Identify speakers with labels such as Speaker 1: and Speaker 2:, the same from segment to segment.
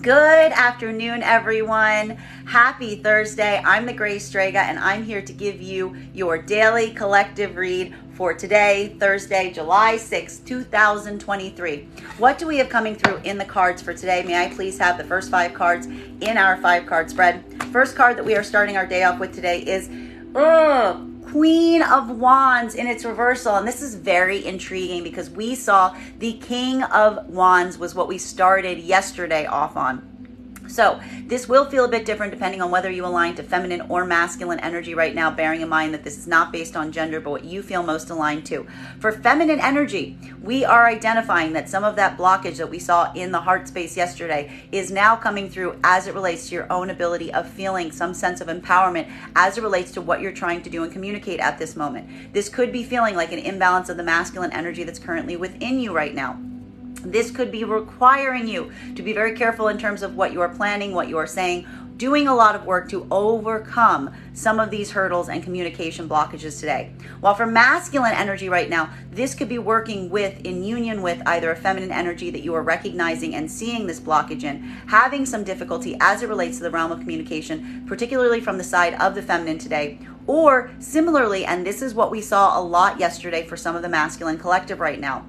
Speaker 1: Good afternoon, everyone. Happy Thursday. I'm the Gray Strega, and I'm here to give you your daily collective read for today, Thursday, July 6, 2023. What do we have coming through in the cards for today? May I please have the first 5 cards in our 5-card spread? First card that we are starting our day off with today is Queen of Wands in its reversal. And this is very intriguing because we saw the King of Wands was what we started yesterday off on. So this will feel a bit different depending on whether you align to feminine or masculine energy right now, bearing in mind that this is not based on gender, but what you feel most aligned to. For feminine energy, we are identifying that some of that blockage that we saw in the heart space yesterday is now coming through as it relates to your own ability of feeling some sense of empowerment as it relates to what you're trying to do and communicate at this moment. This could be feeling like an imbalance of the masculine energy that's currently within you right now. This could be requiring you to be very careful in terms of what you are planning, what you are saying, doing a lot of work to overcome some of these hurdles and communication blockages today. While for masculine energy right now, this could be working with, in union with either a feminine energy that you are recognizing and seeing this blockage in, having some difficulty as it relates to the realm of communication, particularly from the side of the feminine today. Or similarly, and this is what we saw a lot yesterday for some of the masculine collective right now,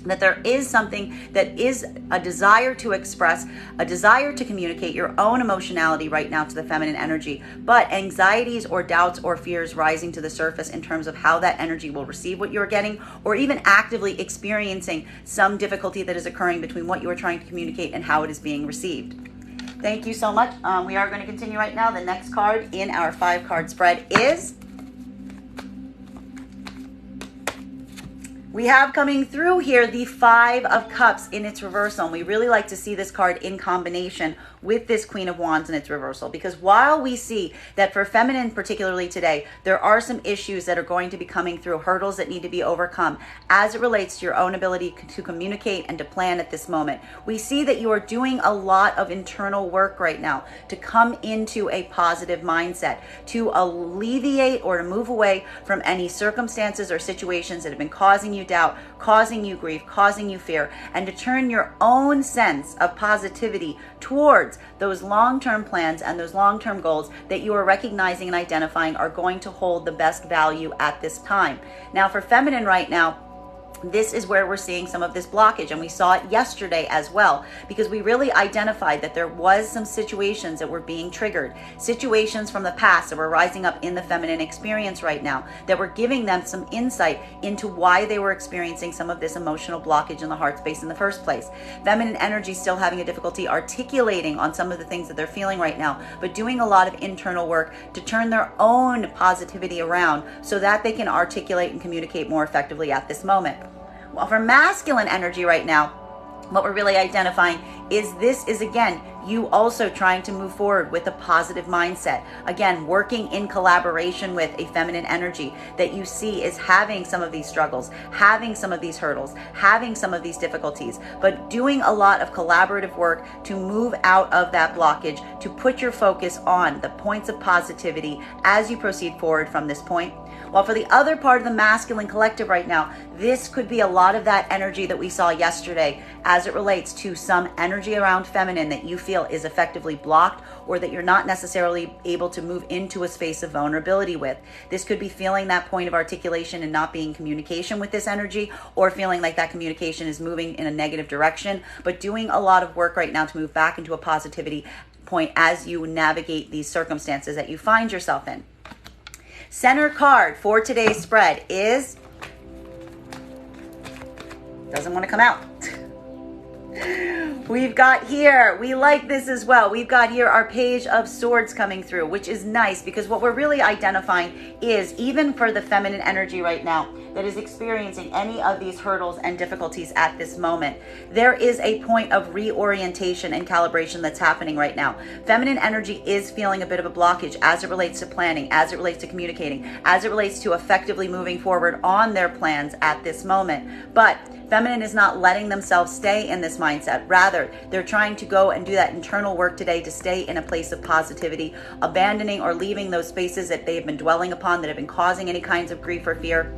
Speaker 1: that there is something that is a desire to express, a desire to communicate your own emotionality right now to the feminine energy, but anxieties or doubts or fears rising to the surface in terms of how that energy will receive what you're getting, or even actively experiencing some difficulty that is occurring between what you are trying to communicate and how it is being received. Thank you so much. We are going to continue right now. The next card in our 5-card spread is... we have coming through here the 5 of Cups in its reversal. And we really like to see this card in combination with this Queen of Wands in its reversal. Because while we see that for feminine, particularly today, there are some issues that are going to be coming through, hurdles that need to be overcome as it relates to your own ability to communicate and to plan at this moment. We see that you are doing a lot of internal work right now to come into a positive mindset, to alleviate or to move away from any circumstances or situations that have been causing you doubt, causing you grief, causing you fear, and to turn your own sense of positivity towards those long-term plans and those long-term goals that you are recognizing and identifying are going to hold the best value at this time. Now for feminine right now, this is where we're seeing some of this blockage, and we saw it yesterday as well, because we really identified that there was some situations that were being triggered, situations from the past that were rising up in the feminine experience right now that were giving them some insight into why they were experiencing some of this emotional blockage in the heart space in the first place. Feminine energy still having a difficulty articulating on some of the things that they're feeling right now, but doing a lot of internal work to turn their own positivity around so that they can articulate and communicate more effectively at this moment. Well, for masculine energy right now, what we're really identifying is this is, again, you also trying to move forward with a positive mindset. Again, working in collaboration with a feminine energy that you see is having some of these struggles, having some of these hurdles, having some of these difficulties, but doing a lot of collaborative work to move out of that blockage, to put your focus on the points of positivity as you proceed forward from this point. While for the other part of the masculine collective right now, this could be a lot of that energy that we saw yesterday as it relates to some energy around feminine that you feel is effectively blocked or that you're not necessarily able to move into a space of vulnerability with. This could be feeling that point of articulation and not being in communication with this energy, or feeling like that communication is moving in a negative direction, but doing a lot of work right now to move back into a positivity point as you navigate these circumstances that you find yourself in. Center card for today's spread is, doesn't want to come out. We've got here, we like this as well. We've got here our Page of Swords coming through, which is nice because what we're really identifying is, even for the feminine energy right now that is experiencing any of these hurdles and difficulties at this moment, there is a point of reorientation and calibration that's happening right now. Feminine energy is feeling a bit of a blockage as it relates to planning, as it relates to communicating, as it relates to effectively moving forward on their plans at this moment. But feminine is not letting themselves stay in this mindset. Rather, they're trying to go and do that internal work today to stay in a place of positivity, abandoning or leaving those spaces that they've been dwelling upon that have been causing any kinds of grief or fear.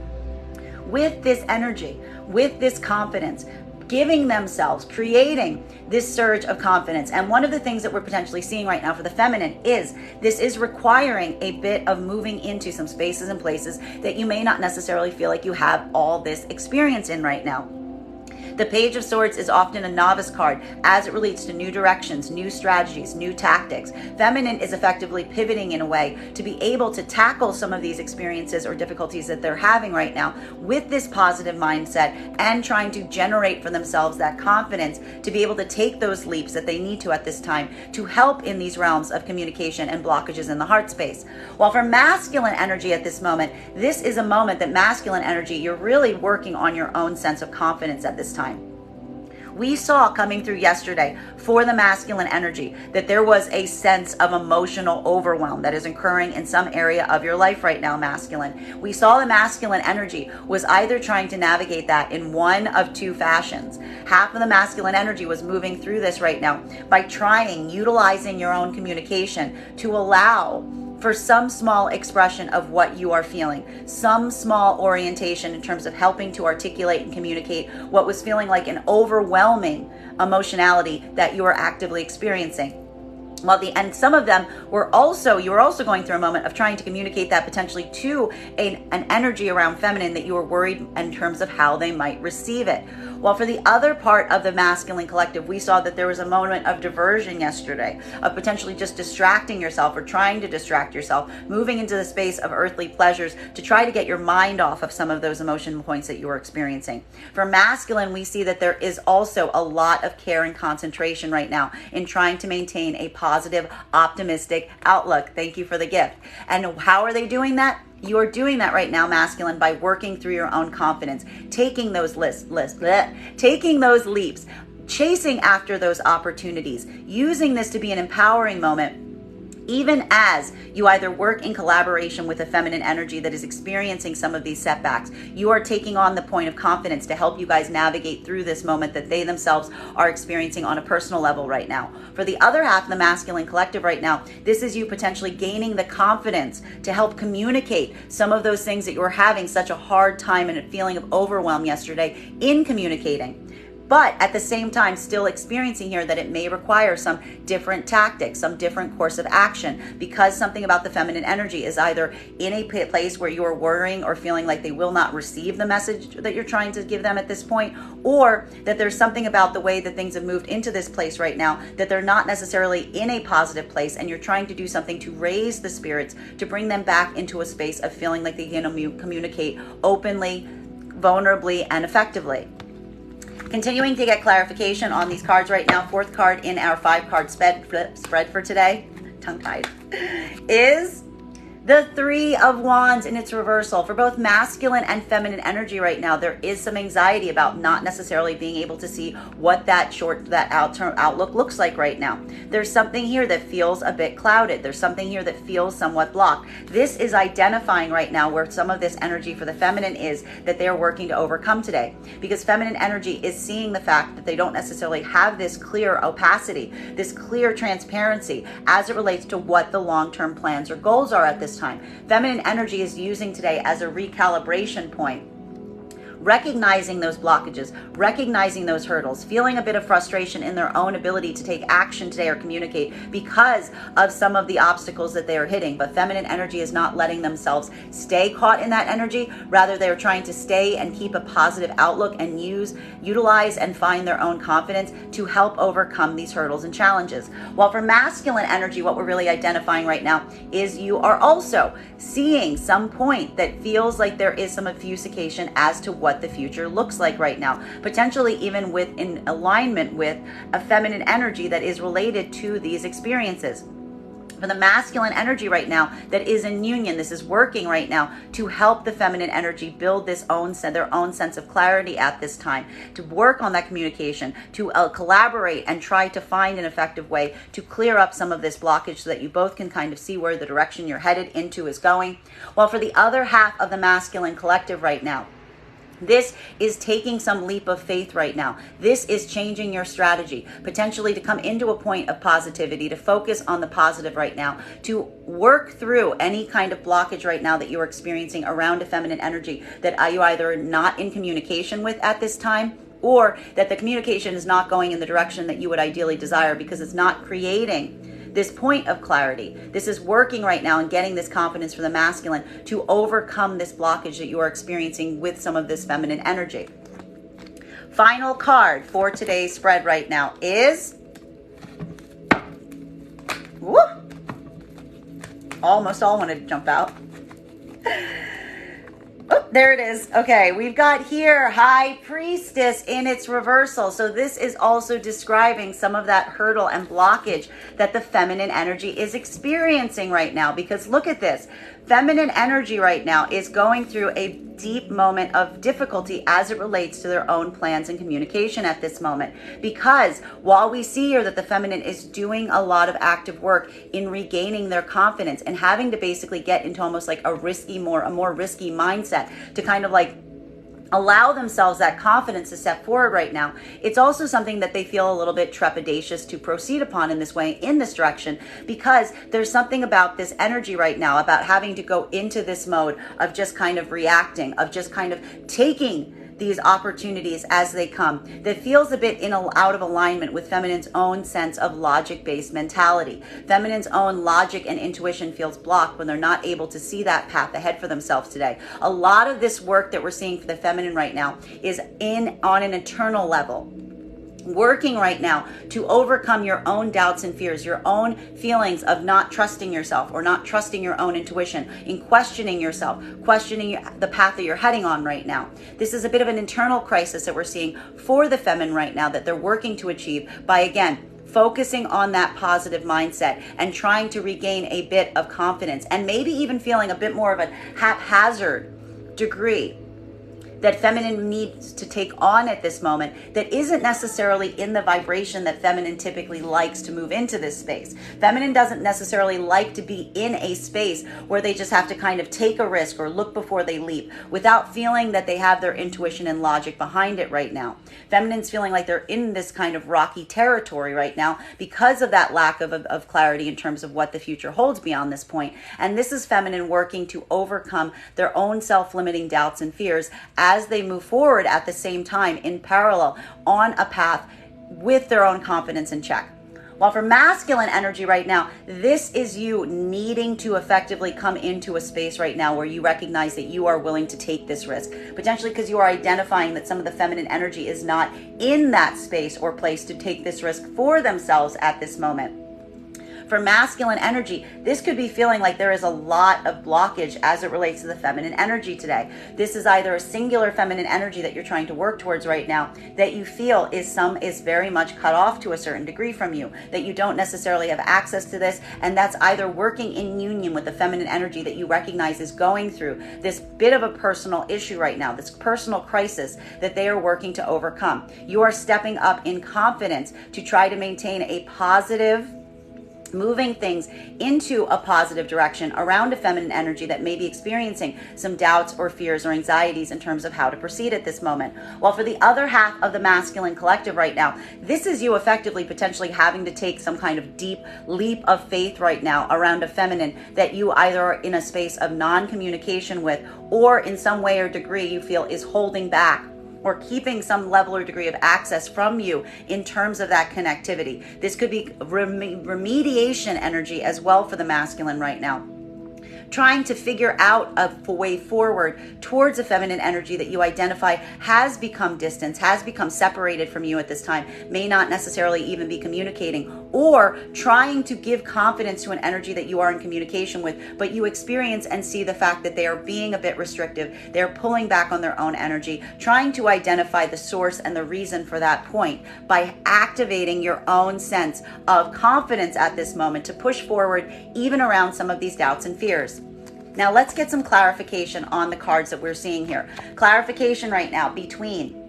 Speaker 1: With this energy, with this confidence, giving themselves, creating this surge of confidence. And one of the things that we're potentially seeing right now for the feminine is this is requiring a bit of moving into some spaces and places that you may not necessarily feel like you have all this experience in right now. The Page of Swords is often a novice card as it relates to new directions, new strategies, new tactics. Feminine is effectively pivoting in a way to be able to tackle some of these experiences or difficulties that they're having right now with this positive mindset and trying to generate for themselves that confidence to be able to take those leaps that they need to at this time to help in these realms of communication and blockages in the heart space. While for masculine energy at this moment, this is a moment that masculine energy, you're really working on your own sense of confidence at this time. We saw coming through yesterday for the masculine energy that there was a sense of emotional overwhelm that is occurring in some area of your life right now, masculine. We saw the masculine energy was either trying to navigate that in one of two fashions. Half of the masculine energy was moving through this right now by utilizing your own communication to allow for some small expression of what you are feeling, some small orientation in terms of helping to articulate and communicate what was feeling like an overwhelming emotionality that you are actively experiencing. And some of them you were also going through a moment of trying to communicate that potentially to an energy around feminine that you were worried in terms of how they might receive it. While for the other part of the masculine collective, we saw that there was a moment of diversion yesterday, of potentially just distracting yourself or trying to distract yourself, moving into the space of earthly pleasures to try to get your mind off of some of those emotion points that you were experiencing. For masculine, we see that there is also a lot of care and concentration right now in trying to maintain a positive, optimistic outlook. Thank you for the gift. And how are they doing that? You are doing that right now, masculine, by working through your own confidence, taking those taking those leaps, chasing after those opportunities, using this to be an empowering moment. Even as you either work in collaboration with a feminine energy that is experiencing some of these setbacks, you are taking on the point of confidence to help you guys navigate through this moment that they themselves are experiencing on a personal level right now. For the other half of the masculine collective right now, this is you potentially gaining the confidence to help communicate some of those things that you were having such a hard time and a feeling of overwhelm yesterday in communicating. But at the same time, still experiencing here that it may require some different tactics, some different course of action, because something about the feminine energy is either in a place where you are worrying or feeling like they will not receive the message that you're trying to give them at this point, or that there's something about the way that things have moved into this place right now that they're not necessarily in a positive place, and you're trying to do something to raise the spirits, to bring them back into a space of feeling like they can communicate openly, vulnerably, and effectively. Continuing to get clarification on these cards right now, fourth card in our 5-card spread for today, tongue-tied, is the Three of Wands in its reversal. For both masculine and feminine energy right now, there is some anxiety about not necessarily being able to see what that outlook looks like right now. There's something here that feels a bit clouded. There's something here that feels somewhat blocked. This is identifying right now where some of this energy for the feminine is that they're working to overcome today. Because feminine energy is seeing the fact that they don't necessarily have this clear opacity, this clear transparency as it relates to what the long-term plans or goals are at this time. Feminine energy is using today as a recalibration point, recognizing those blockages, recognizing those hurdles, feeling a bit of frustration in their own ability to take action today or communicate because of some of the obstacles that they are hitting. But feminine energy is not letting themselves stay caught in that energy. Rather, they're trying to stay and keep a positive outlook and utilize and find their own confidence to help overcome these hurdles and challenges. While for masculine energy, what we're really identifying right now is you are also seeing some point that feels like there is some obfuscation as to what the future looks like right now, potentially even in alignment with a feminine energy that is related to these experiences. For the masculine energy right now that is in union, this is working right now to help the feminine energy build their own sense of clarity at this time, to work on that communication, to collaborate and try to find an effective way to clear up some of this blockage so that you both can kind of see where the direction you're headed into is going. While for the other half of the masculine collective right now, this is taking some leap of faith right now. This is changing your strategy, potentially to come into a point of positivity, to focus on the positive right now, to work through any kind of blockage right now that you're experiencing around a feminine energy that you either not in communication with at this time, or that the communication is not going in the direction that you would ideally desire because it's not creating this point of clarity. This is working right now and getting this confidence for the masculine to overcome this blockage that you are experiencing with some of this feminine energy. Final card for today's spread right now is, woo, almost all wanted to jump out. Oh, there it is. Okay, we've got here High Priestess in its reversal. So this is also describing some of that hurdle and blockage that the feminine energy is experiencing right now. Because look at this. Feminine energy right now is going through a deep moment of difficulty as it relates to their own plans and communication at this moment. Because while we see here that the feminine is doing a lot of active work in regaining their confidence and having to basically get into almost like a more risky mindset to kind of like allow themselves that confidence to step forward right now, it's also something that they feel a little bit trepidatious to proceed upon in this way, in this direction, because there's something about this energy right now, about having to go into this mode of just kind of reacting, of just kind of taking these opportunities as they come, that feels a bit out of alignment with feminine's own sense of logic-based mentality. Feminine's own logic and intuition feels blocked when they're not able to see that path ahead for themselves today. A lot of this work that we're seeing for the feminine right now is on an internal level, working right now to overcome your own doubts and fears, your own feelings of not trusting yourself or not trusting your own intuition, in questioning yourself, questioning the path that you're heading on right now. This is a bit of an internal crisis that we're seeing for the feminine right now that they're working to achieve by, again, focusing on that positive mindset and trying to regain a bit of confidence, and maybe even feeling a bit more of a haphazard degree that feminine needs to take on at this moment that isn't necessarily in the vibration that feminine typically likes to move into this space. Feminine doesn't necessarily like to be in a space where they just have to kind of take a risk or look before they leap without feeling that they have their intuition and logic behind it right now. Feminine's feeling like they're in this kind of rocky territory right now because of that lack of clarity in terms of what the future holds beyond this point. And this is feminine working to overcome their own self-limiting doubts and fears as they move forward at the same time in parallel on a path with their own confidence in check. While for masculine energy right now, this is you needing to effectively come into a space right now where you recognize that you are willing to take this risk, potentially because you are identifying that some of the feminine energy is not in that space or place to take this risk for themselves at this moment. For masculine energy, this could be feeling like there is a lot of blockage as it relates to the feminine energy today. This is either a singular feminine energy that you're trying to work towards right now that you feel is very much cut off to a certain degree from you, that you don't necessarily have access to this, and that's either working in union with the feminine energy that you recognize is going through this bit of a personal issue right now, this personal crisis that they are working to overcome. You are stepping up in confidence to try to maintain a positive, moving things into a positive direction around a feminine energy that may be experiencing some doubts or fears or anxieties in terms of how to proceed at this moment. While for the other half of the masculine collective right now, this is you effectively potentially having to take some kind of deep leap of faith right now around a feminine that you either are in a space of non-communication with, or in some way or degree you feel is holding back or keeping some level or degree of access from you in terms of that connectivity. This could be remediation energy as well for the masculine right now, trying to figure out a way forward towards a feminine energy that you identify has become distance, has become separated from you at this time, may not necessarily even be communicating, or trying to give confidence to an energy that you are in communication with, but you experience and see the fact that they are being a bit restrictive, they're pulling back on their own energy, trying to identify the source and the reason for that point by activating your own sense of confidence at this moment to push forward even around some of these doubts and fears. Now let's get some clarification on the cards that we're seeing here. Clarification right now between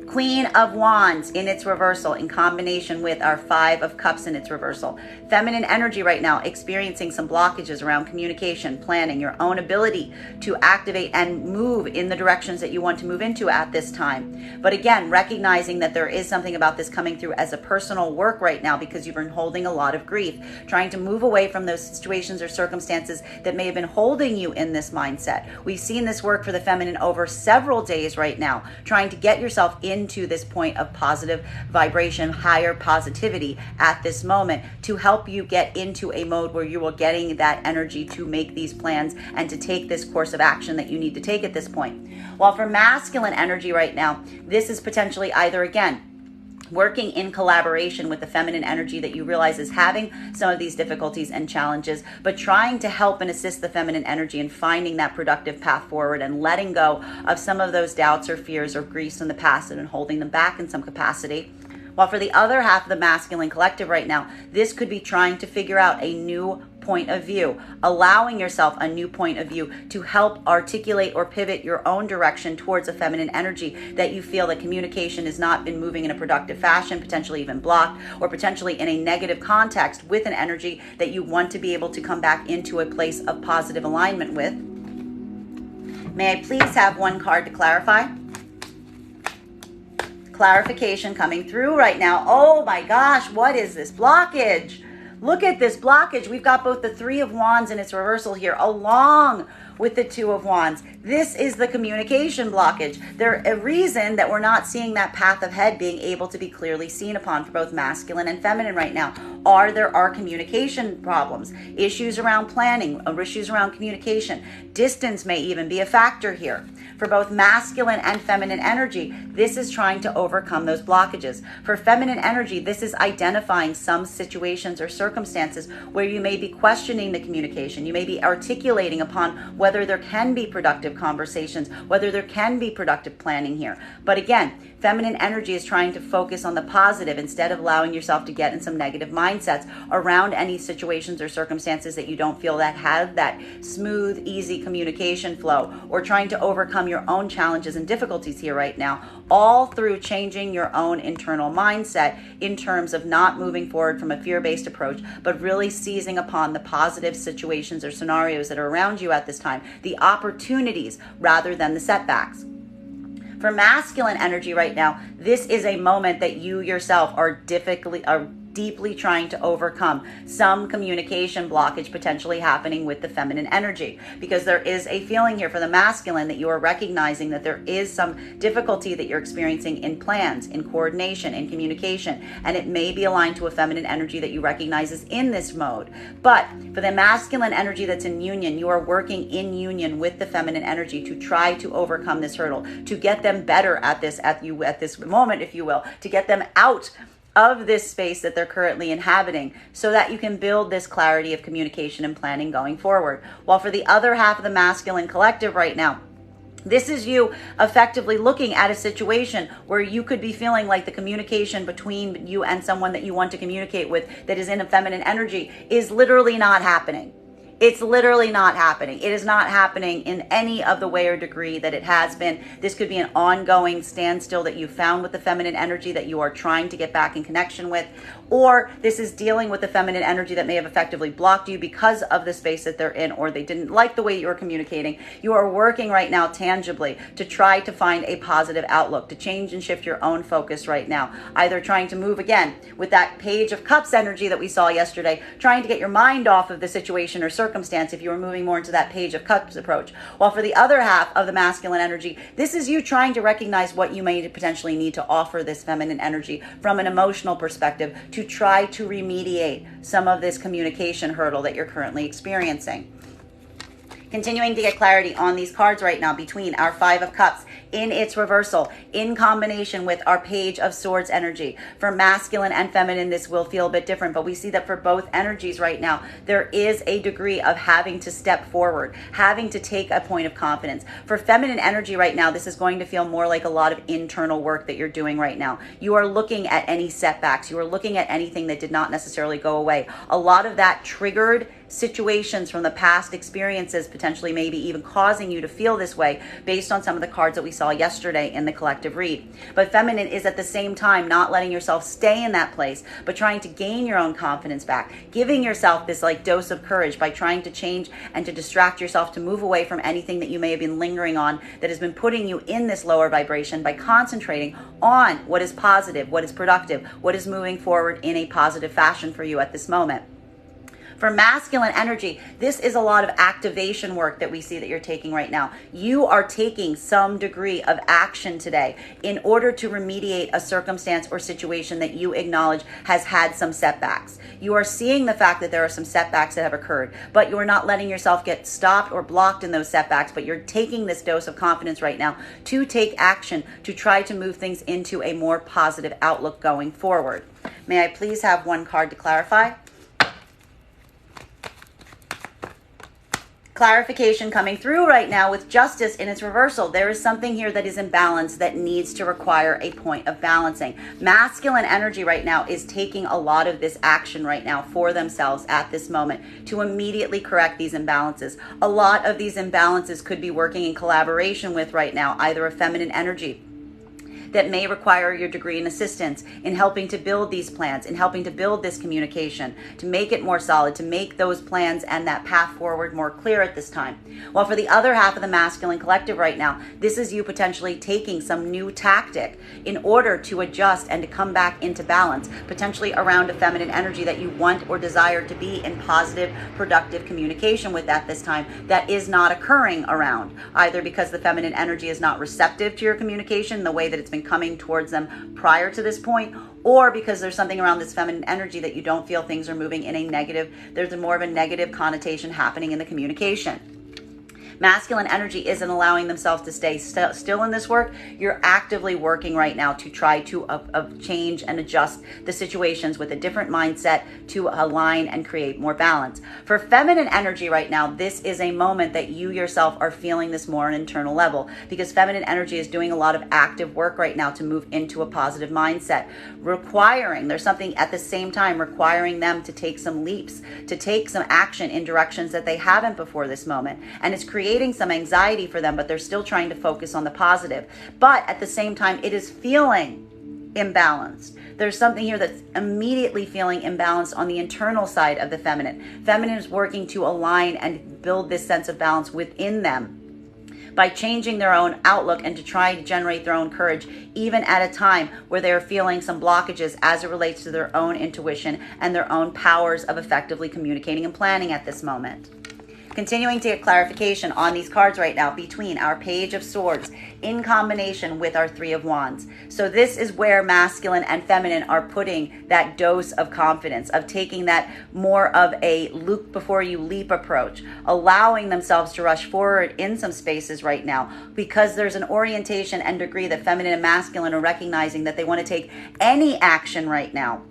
Speaker 1: Queen of Wands in its reversal in combination with our Five of Cups in its reversal. Feminine energy right now experiencing some blockages around communication, planning, your own ability to activate and move in the directions that you want to move into at this time. But again, recognizing that there is something about this coming through as a personal work right now because you've been holding a lot of grief, trying to move away from those situations or circumstances that may have been holding you in this mindset. We've seen this work for the feminine over several days right now, trying to get yourself in into this point of positive vibration, higher positivity at this moment to help you get into a mode where you are getting that energy to make these plans and to take this course of action that you need to take at this point. While for masculine energy right now, this is potentially either, again, working in collaboration with the feminine energy that you realize is having some of these difficulties and challenges, but trying to help and assist the feminine energy in finding that productive path forward and letting go of some of those doubts or fears or griefs in the past and holding them back in some capacity. While for the other half of the masculine collective right now, this could be trying to figure out a new point of view, allowing yourself a new point of view to help articulate or pivot your own direction towards a feminine energy that you feel that communication has not been moving in a productive fashion, potentially even blocked, or potentially in a negative context with an energy that you want to be able to come back into a place of positive alignment with. May I please have one card to clarify? Clarification coming through right now. Oh my gosh, what is this blockage? Look at this blockage. We've got both the Three of Wands in its reversal here, along with the Two of Wands. This is the communication blockage. There's a reason that we're not seeing that path ahead being able to be clearly seen upon for both masculine and feminine right now. There are communication problems, issues around planning, issues around communication. Distance may even be a factor here. For both masculine and feminine energy, this is trying to overcome those blockages. For feminine energy, this is identifying some situations or circumstances where you may be questioning the communication. You may be articulating upon whether there can be productive conversations, whether there can be productive planning here. But again, feminine energy is trying to focus on the positive instead of allowing yourself to get in some negative mindsets around any situations or circumstances that you don't feel that have that smooth, easy communication flow, or trying to overcome your own challenges and difficulties here right now, all through changing your own internal mindset in terms of not moving forward from a fear-based approach, but really seizing upon the positive situations or scenarios that are around you at this time, the opportunities rather than the setbacks. For masculine energy right now, this is a moment that you yourself are deeply trying to overcome some communication blockage potentially happening with the feminine energy, because there is a feeling here for the masculine that you are recognizing that there is some difficulty that you're experiencing in plans, in coordination, in communication, and it may be aligned to a feminine energy that you recognize is in this mode. But for the masculine energy that's in union, you are working in union with the feminine energy to try to overcome this hurdle, to get them better at this moment, if you will, to get them out of this space that they're currently inhabiting so that you can build this clarity of communication and planning going forward. While for the other half of the masculine collective right now, this is you effectively looking at a situation where you could be feeling like the communication between you and someone that you want to communicate with that is in a feminine energy is literally not happening. It's literally not happening. It is not happening in any of the way or degree that it has been. This could be an ongoing standstill that you found with the feminine energy that you are trying to get back in connection with, or this is dealing with the feminine energy that may have effectively blocked you because of the space that they're in, or they didn't like the way you were communicating. You are working right now tangibly to try to find a positive outlook, to change and shift your own focus right now, either trying to move again with that Page of Cups energy that we saw yesterday, trying to get your mind off of the situation or circumstance if you were moving more into that Page of Cups approach. While for the other half of the masculine energy, this is you trying to recognize what you may potentially need to offer this feminine energy from an emotional perspective to try to remediate some of this communication hurdle that you're currently experiencing. Continuing to get clarity on these cards right now between our Five of Cups in its reversal in combination with our Page of Swords energy. For masculine and feminine, this will feel a bit different, but we see that for both energies right now, there is a degree of having to step forward, having to take a point of confidence. For feminine energy right now, this is going to feel more like a lot of internal work that you're doing right now. You are looking at any setbacks. You are looking at anything that did not necessarily go away. A lot of that triggered situations from the past experiences, potentially maybe even causing you to feel this way based on some of the cards that we saw yesterday in the collective read. But feminine is at the same time not letting yourself stay in that place, but trying to gain your own confidence back, giving yourself this like dose of courage by trying to change and to distract yourself, to move away from anything that you may have been lingering on that has been putting you in this lower vibration, by concentrating on what is positive, what is productive, what is moving forward in a positive fashion for you at this moment. For masculine energy, this is a lot of activation work that we see that you're taking right now. You are taking some degree of action today in order to remediate a circumstance or situation that you acknowledge has had some setbacks. You are seeing the fact that there are some setbacks that have occurred, but you are not letting yourself get stopped or blocked in those setbacks, but you're taking this dose of confidence right now to take action to try to move things into a more positive outlook going forward. May I please have one card to clarify? Clarification coming through right now with justice in its reversal. There is something here that is imbalanced that needs to require a point of balancing. Masculine energy right now is taking a lot of this action right now for themselves at this moment to immediately correct these imbalances. A lot of these imbalances could be working in collaboration with right now either a feminine energy that may require your degree and assistance in helping to build these plans, in helping to build this communication, to make it more solid, to make those plans and that path forward more clear at this time. While for the other half of the masculine collective right now, this is you potentially taking some new tactic in order to adjust and to come back into balance, potentially around a feminine energy that you want or desire to be in positive, productive communication with at this time that is not occurring around, either because the feminine energy is not receptive to your communication the way that it's been coming towards them prior to this point, or because there's something around this feminine energy that you don't feel things are moving in a negative, there's more of a negative connotation happening in the communication. Masculine energy isn't allowing themselves to stay still in this work. You're actively working right now to try to change and adjust the situations with a different mindset to align and create more balance. For feminine energy right now, this is a moment that you yourself are feeling this more on an internal level, because feminine energy is doing a lot of active work right now to move into a positive mindset, there's something at the same time requiring them to take some leaps, to take some action in directions that they haven't before this moment. And it's creating some anxiety for them, but they're still trying to focus on the positive. But at the same time, it is feeling imbalanced. There's something here that's immediately feeling imbalanced on the internal side of the feminine. Feminine is working to align and build this sense of balance within them by changing their own outlook and to try to generate their own courage, even at a time where they're feeling some blockages as it relates to their own intuition and their own powers of effectively communicating and planning at this moment. Continuing to get clarification on these cards right now between our Page of Swords in combination with our Three of Wands. So this is where masculine and feminine are putting that dose of confidence, of taking that more of a look before you leap approach, allowing themselves to rush forward in some spaces right now, because there's an orientation and degree that feminine and masculine are recognizing that they want to take any action right now,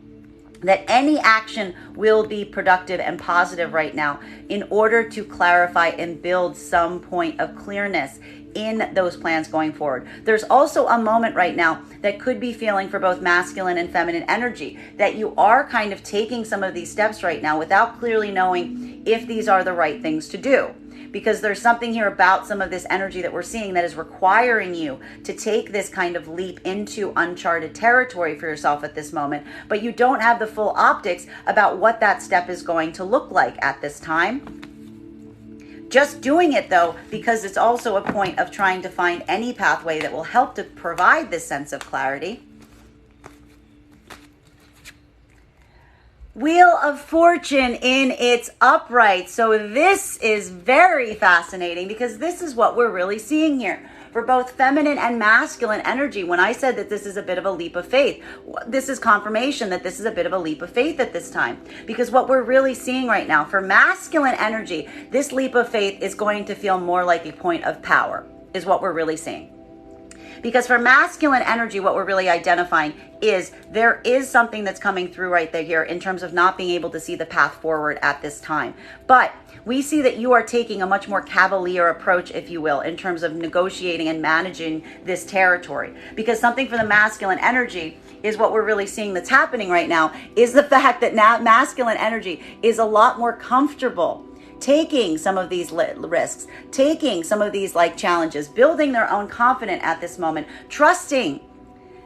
Speaker 1: that any action will be productive and positive right now in order to clarify and build some point of clearness in those plans going forward. There's also a moment right now that could be feeling for both masculine and feminine energy that you are kind of taking some of these steps right now without clearly knowing if these are the right things to do. Because there's something here about some of this energy that we're seeing that is requiring you to take this kind of leap into uncharted territory for yourself at this moment, but you don't have the full optics about what that step is going to look like at this time. Just doing it though, because it's also a point of trying to find any pathway that will help to provide this sense of clarity. Wheel of Fortune in its upright. So this is very fascinating because this is what we're really seeing here. For both feminine and masculine energy, when I said that this is a bit of a leap of faith, this is confirmation that this is a bit of a leap of faith at this time. Because what we're really seeing right now, for masculine energy, this leap of faith is going to feel more like a point of power, is what we're really seeing. Because for masculine energy, what we're really identifying is there is something that's coming through right there here in terms of not being able to see the path forward at this time. But we see that you are taking a much more cavalier approach, if you will, in terms of negotiating and managing this territory. Because something for the masculine energy is what we're really seeing that's happening right now is the fact that now masculine energy is a lot more comfortable taking some of these risks, taking some of these challenges, building their own confidence at this moment, trusting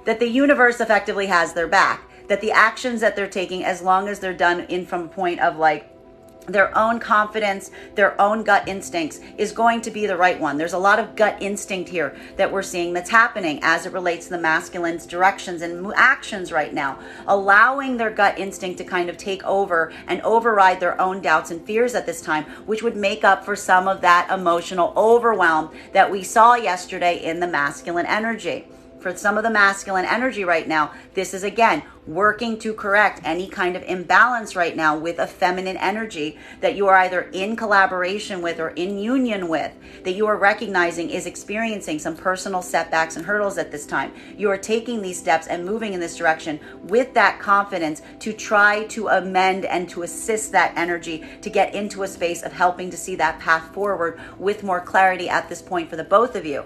Speaker 1: that the universe effectively has their back, that the actions that they're taking, as long as they're done from a point of their own confidence, their own gut instincts is going to be the right one. There's a lot of gut instinct here that we're seeing that's happening as it relates to the masculine's directions and actions right now, allowing their gut instinct to kind of take over and override their own doubts and fears at this time, which would make up for some of that emotional overwhelm that we saw yesterday in the masculine energy. For some of the masculine energy right now, this is again working to correct any kind of imbalance right now with a feminine energy that you are either in collaboration with or in union with, that you are recognizing is experiencing some personal setbacks and hurdles at this time. You are taking these steps and moving in this direction with that confidence to try to amend and to assist that energy to get into a space of helping to see that path forward with more clarity at this point for the both of you.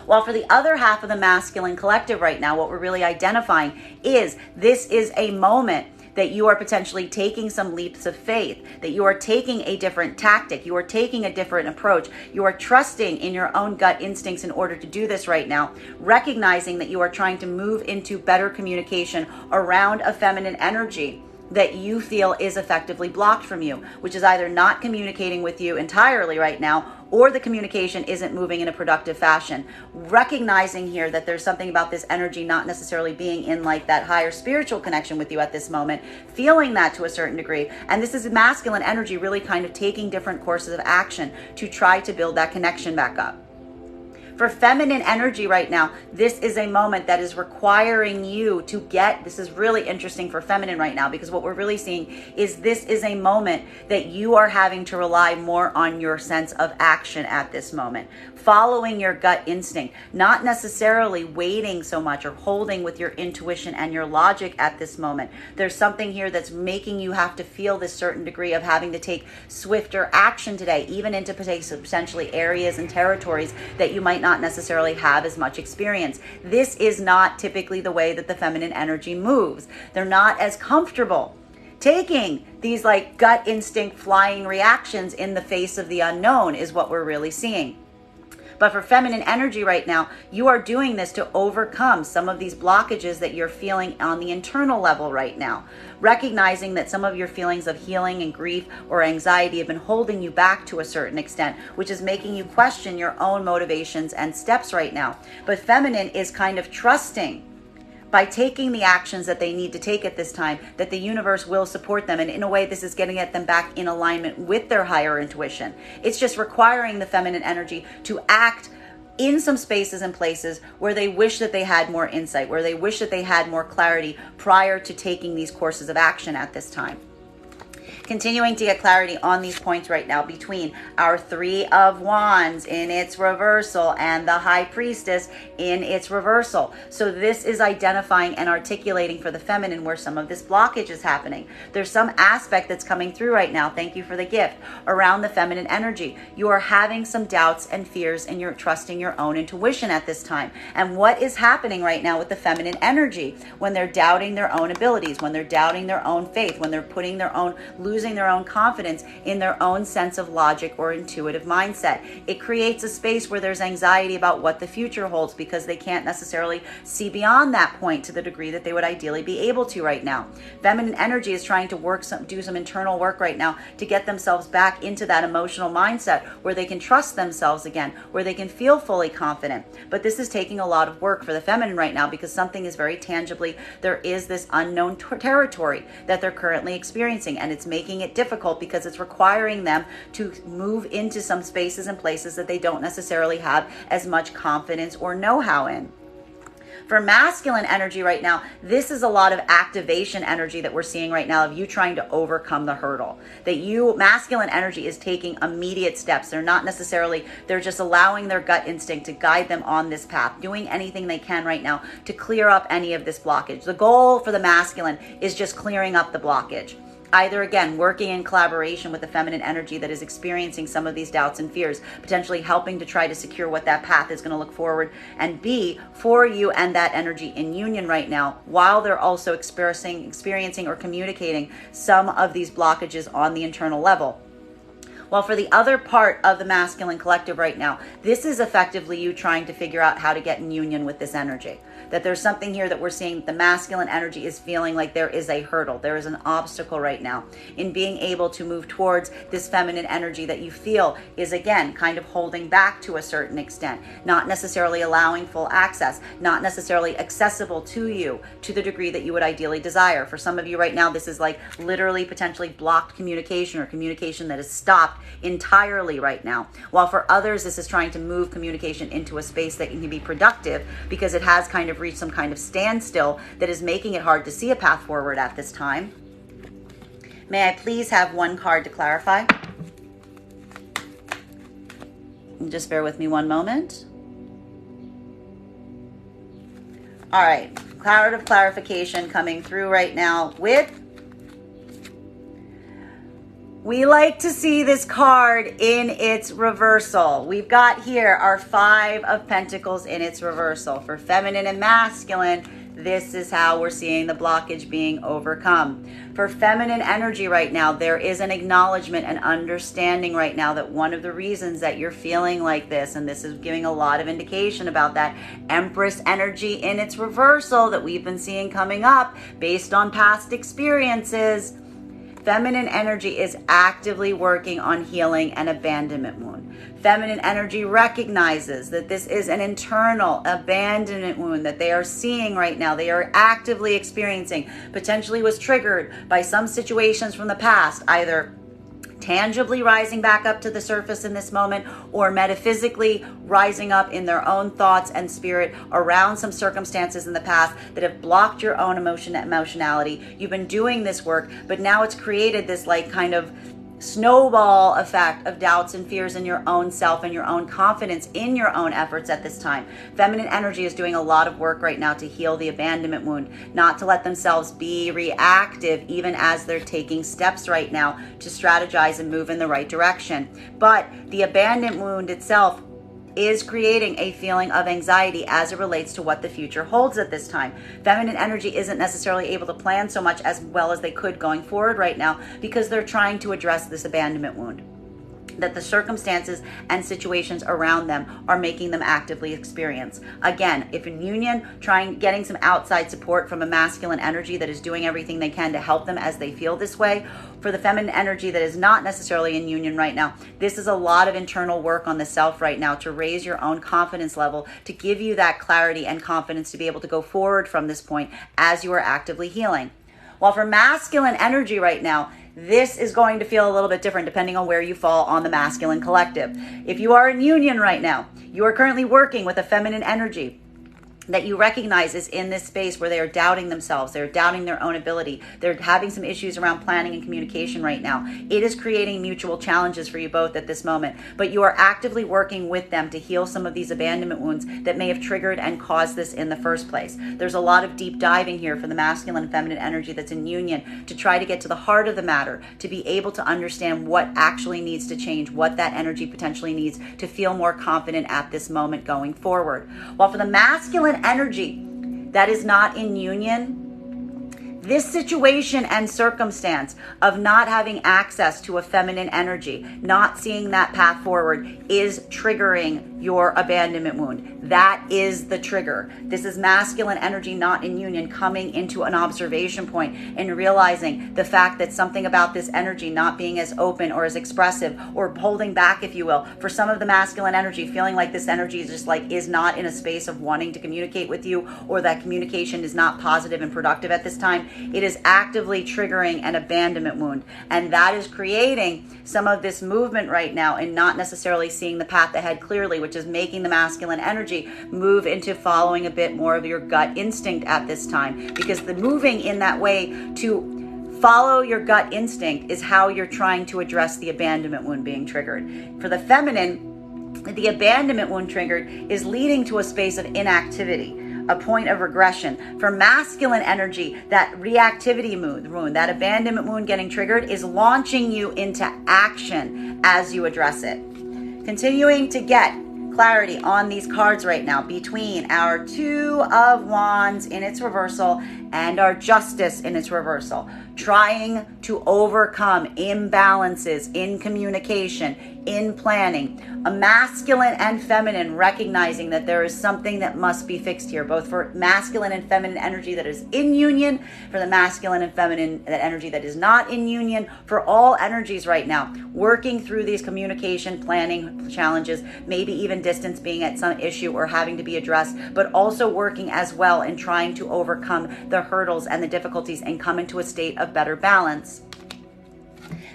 Speaker 1: While for the other half of the masculine collective right now, what we're really identifying is this is a moment that you are potentially taking some leaps of faith, that you are taking a different tactic, you are taking a different approach, you are trusting in your own gut instincts in order to do this right now, recognizing that you are trying to move into better communication around a feminine energy that you feel is effectively blocked from you, which is either not communicating with you entirely right now, or the communication isn't moving in a productive fashion. Recognizing here that there's something about this energy not necessarily being in like that higher spiritual connection with you at this moment, feeling that to a certain degree. And this is masculine energy really kind of taking different courses of action to try to build that connection back up. For feminine energy right now, this is a moment that is requiring you to get, this is really interesting for feminine right now, because what we're really seeing is this is a moment that you are having to rely more on your sense of action at this moment, following your gut instinct, not necessarily waiting so much or holding with your intuition and your logic at this moment. There's something here that's making you have to feel this certain degree of having to take swifter action today, even into potentially areas and territories that you might not necessarily have as much experience. This is not typically the way that the feminine energy moves. They're not as comfortable taking these like gut instinct flying reactions in the face of the unknown is what we're really seeing. But for feminine energy right now, you are doing this to overcome some of these blockages that you're feeling on the internal level right now. Recognizing that some of your feelings of healing and grief or anxiety have been holding you back to a certain extent, which is making you question your own motivations and steps right now. But feminine is kind of trusting by taking the actions that they need to take at this time, that the universe will support them. And in a way, this is getting at them back in alignment with their higher intuition. It's just requiring the feminine energy to act in some spaces and places where they wish that they had more insight, where they wish that they had more clarity prior to taking these courses of action at this time. Continuing to get clarity on these points right now between our Three of Wands in its reversal and the High Priestess in its reversal. So this is identifying and articulating for the feminine where some of this blockage is happening. There's some aspect that's coming through right now, thank you for the gift, around the feminine energy. You are having some doubts and fears and you're trusting your own intuition at this time. And what is happening right now with the feminine energy when they're doubting their own abilities, when they're doubting their own faith, when they're putting their own, losing their own confidence in their own sense of logic or intuitive mindset. It creates a space where there's anxiety about what the future holds because they can't necessarily see beyond that point to the degree that they would ideally be able to right now. Feminine energy is trying to do some internal work right now to get themselves back into that emotional mindset where they can trust themselves again, where they can feel fully confident. But this is taking a lot of work for the feminine right now because something is very tangibly, there is this unknown territory that they're currently experiencing, and it's making it difficult because it's requiring them to move into some spaces and places that they don't necessarily have as much confidence or know-how in. For masculine energy right now, this is a lot of activation energy that we're seeing right now of you trying to overcome the hurdle. That masculine energy is taking immediate steps. They're not necessarily, they're just allowing their gut instinct to guide them on this path, doing anything they can right now to clear up any of this blockage. The goal for the masculine is just clearing up the blockage. Either, again, working in collaboration with the feminine energy that is experiencing some of these doubts and fears, potentially helping to try to secure what that path is going to look forward and be for you and that energy in union right now, while they're also experiencing or communicating some of these blockages on the internal level. While for the other part of the masculine collective right now, this is effectively you trying to figure out how to get in union with this energy. that there's something here that we're seeing that the masculine energy is feeling like there is a hurdle. There is an obstacle right now in being able to move towards this feminine energy that you feel is, again, kind of holding back to a certain extent, not necessarily allowing full access, not necessarily accessible to you to the degree that you would ideally desire. For some of you right now, this is like literally potentially blocked communication or communication that is stopped entirely right now. While for others, this is trying to move communication into a space that can be productive because it has kind of reached some kind of standstill that is making it hard to see a path forward at this time. May I please have one card to clarify? Just bear with me one moment. All right, cloud of clarification coming through right now with, we like to see this card in its reversal. We've got here our 5 of Pentacles in its reversal. For feminine and masculine, this is how we're seeing the blockage being overcome. For feminine energy right now, there is an acknowledgement and understanding right now that one of the reasons that you're feeling like this, and this is giving a lot of indication about that Empress energy in its reversal that we've been seeing coming up based on past experiences, feminine energy is actively working on healing an abandonment wound. Feminine energy recognizes that this is an internal abandonment wound that they are seeing right now. They are actively experiencing, potentially was triggered by some situations from the past, either tangibly rising back up to the surface in this moment or metaphysically rising up in their own thoughts and spirit around some circumstances in the past that have blocked your own emotionality. You've been doing this work, but now it's created this like kind of snowball effect of doubts and fears in your own self and your own confidence in your own efforts at this time. Feminine energy is doing a lot of work right now to heal the abandonment wound, not to let themselves be reactive even as they're taking steps right now to strategize and move in the right direction. But the abandonment wound itself is creating a feeling of anxiety as it relates to what the future holds at this time. Feminine energy isn't necessarily able to plan so much as well as they could going forward right now because they're trying to address this abandonment wound that the circumstances and situations around them are making them actively experience. Again, if in union, getting some outside support from a masculine energy that is doing everything they can to help them as they feel this way. For the feminine energy that is not necessarily in union right now, this is a lot of internal work on the self right now to raise your own confidence level, to give you that clarity and confidence to be able to go forward from this point as you are actively healing. While for masculine energy right now, this is going to feel a little bit different depending on where you fall on the masculine collective. If you are in union right now, you are currently working with a feminine energy that you recognize is in this space where they are doubting themselves, they're doubting their own ability, they're having some issues around planning and communication right now. It is creating mutual challenges for you both at this moment, but you are actively working with them to heal some of these abandonment wounds that may have triggered and caused this in the first place. There's a lot of deep diving here for the masculine and feminine energy that's in union to try to get to the heart of the matter, to be able to understand what actually needs to change, what that energy potentially needs to feel more confident at this moment going forward. While for the masculine energy that is not in union, this situation and circumstance of not having access to a feminine energy, not seeing that path forward, is triggering your abandonment wound. That is the trigger. This is masculine energy not in union coming into an observation point and realizing the fact that something about this energy not being as open or as expressive or holding back, if you will, for some of the masculine energy, feeling like this energy is just like is not in a space of wanting to communicate with you, or that communication is not positive and productive at this time. It is actively triggering an abandonment wound, and that is creating some of this movement right now and not necessarily seeing the path ahead clearly, which is making the masculine energy move into following a bit more of your gut instinct at this time, because the moving in that way to follow your gut instinct is how you're trying to address the abandonment wound being triggered. For the feminine, the abandonment wound triggered is leading to a space of inactivity, a point of regression. For masculine energy, that reactivity wound, that abandonment wound getting triggered is launching you into action as you address it. Continuing to get clarity on these cards right now between our 2 of Wands in its reversal and our Justice in its reversal. trying to overcome imbalances in communication, in planning. A masculine and feminine recognizing that there is something that must be fixed here, both for masculine and feminine energy that is in union, for the masculine and feminine energy that is not in union, for all energies right now, working through these communication, planning challenges, maybe even distance being at some issue or having to be addressed, but also working as well in trying to overcome the hurdles and the difficulties and come into a state of better balance.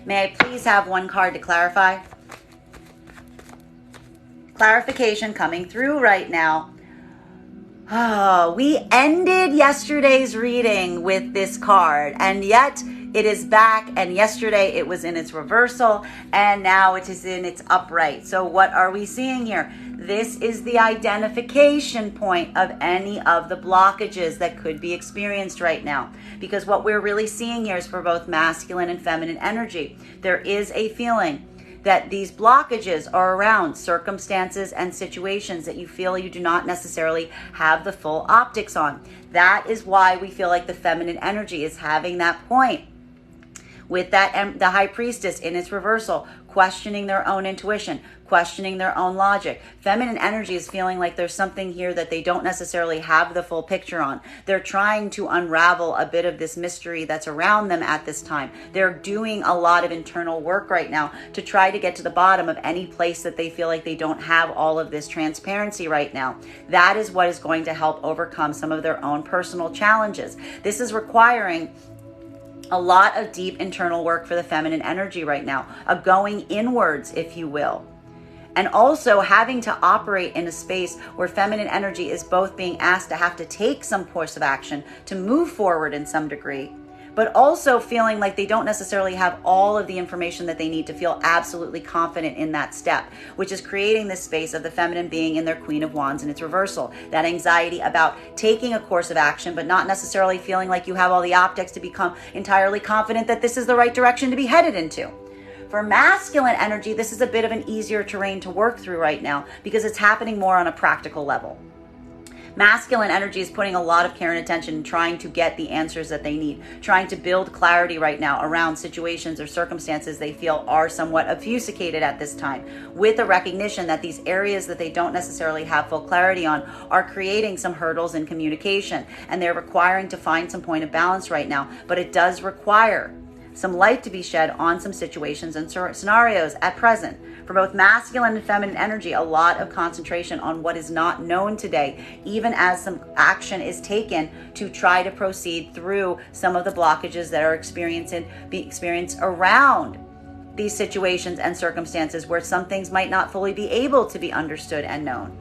Speaker 1: May I please have one card to clarify? Clarification coming through right now. Oh, we ended yesterday's reading with this card, and yet it is back, and yesterday it was in its reversal, and now it is in its upright. So what are we seeing here? This is the identification point of any of the blockages that could be experienced right now. Because what we're really seeing here is for both masculine and feminine energy. There is a feeling that these blockages are around circumstances and situations that you feel you do not necessarily have the full optics on. That is why we feel like the feminine energy is having that point. With that, the high priestess in its reversal, questioning their own intuition, questioning their own logic. Feminine energy is feeling like there's something here that they don't necessarily have the full picture on. They're trying to unravel a bit of this mystery that's around them at this time. They're doing a lot of internal work right now to try to get to the bottom of any place that they feel like they don't have all of this transparency right now. That is what is going to help overcome some of their own personal challenges. This is requiring a lot of deep internal work for the feminine energy right now, a going inwards, if you will. And also having to operate in a space where feminine energy is both being asked to have to take some course of action to move forward in some degree, but also feeling like they don't necessarily have all of the information that they need to feel absolutely confident in that step, which is creating this space of the feminine being in their Queen of Wands in its reversal. That anxiety about taking a course of action, but not necessarily feeling like you have all the optics to become entirely confident that this is the right direction to be headed into. For masculine energy, this is a bit of an easier terrain to work through right now because it's happening more on a practical level. Masculine energy is putting a lot of care and attention in trying to get the answers that they need, trying to build clarity right now around situations or circumstances they feel are somewhat obfuscated at this time, with a recognition that these areas that they don't necessarily have full clarity on are creating some hurdles in communication, and they're requiring to find some point of balance right now. But it does require some light to be shed on some situations and scenarios at present. For both masculine and feminine energy, a lot of concentration on what is not known today, even as some action is taken to try to proceed through some of the blockages that are experienced around these situations and circumstances where some things might not fully be able to be understood and known.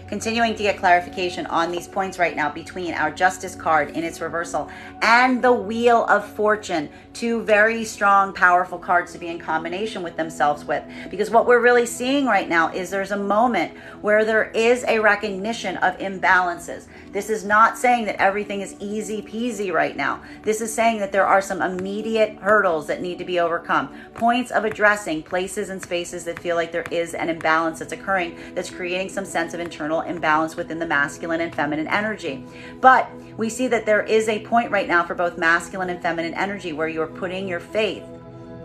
Speaker 1: Continuing to get clarification on these points right now between our Justice card in its reversal and the Wheel of Fortune, two very strong, powerful cards to be in combination with themselves with. Because what we're really seeing right now is there's a moment where there is a recognition of imbalances. This is not saying that everything is easy peasy right now. This is saying that there are some immediate hurdles that need to be overcome. Points of addressing places and spaces that feel like there is an imbalance that's occurring, that's creating some sense of internal imbalance within the masculine and feminine energy. But we see that there is a point right now for both masculine and feminine energy where you're putting your faith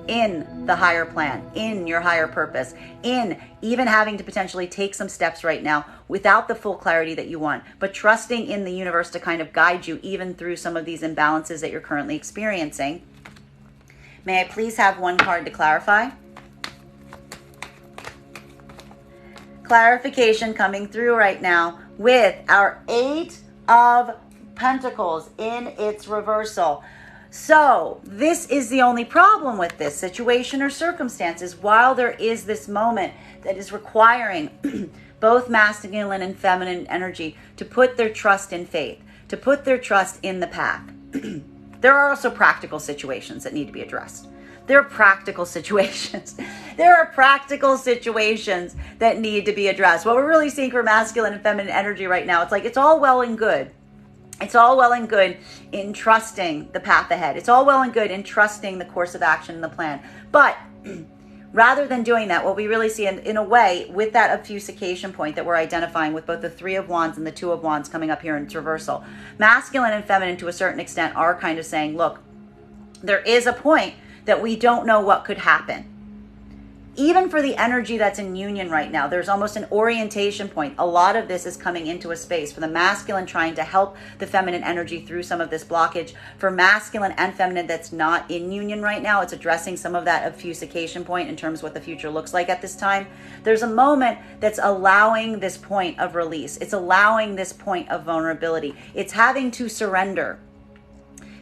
Speaker 1: in the higher plan, in your higher purpose, in even having to potentially take some steps right now without the full clarity that you want, but trusting in the universe to kind of guide you even through some of these imbalances that you're currently experiencing. May I please have one card to clarify? Clarification coming through right now with our Eight of Pentacles in its reversal. So this is the only problem with this situation or circumstances. While there is this moment that is requiring both masculine and feminine energy to put their trust in faith, to put their trust in the path, there are also practical situations that need to be addressed. There are practical situations. There are practical situations that need to be addressed. What we're really seeing for masculine and feminine energy right now, it's like it's all well and good. It's all well and good in trusting the path ahead. It's all well and good in trusting the course of action and the plan. But rather than doing that, what we really see in a way with that obfuscation point that we're identifying with both the Three of Wands and the Two of Wands coming up here in its reversal, masculine and feminine to a certain extent are kind of saying, look, there is a point that we don't know what could happen. Even for the energy that's in union right now, there's almost an orientation point. A lot of this is coming into a space for the masculine, trying to help the feminine energy through some of this blockage. For masculine and feminine that's not in union right now, it's addressing some of that obfuscation point in terms of what the future looks like at this time. There's a moment that's allowing this point of release. It's allowing this point of vulnerability. It's having to surrender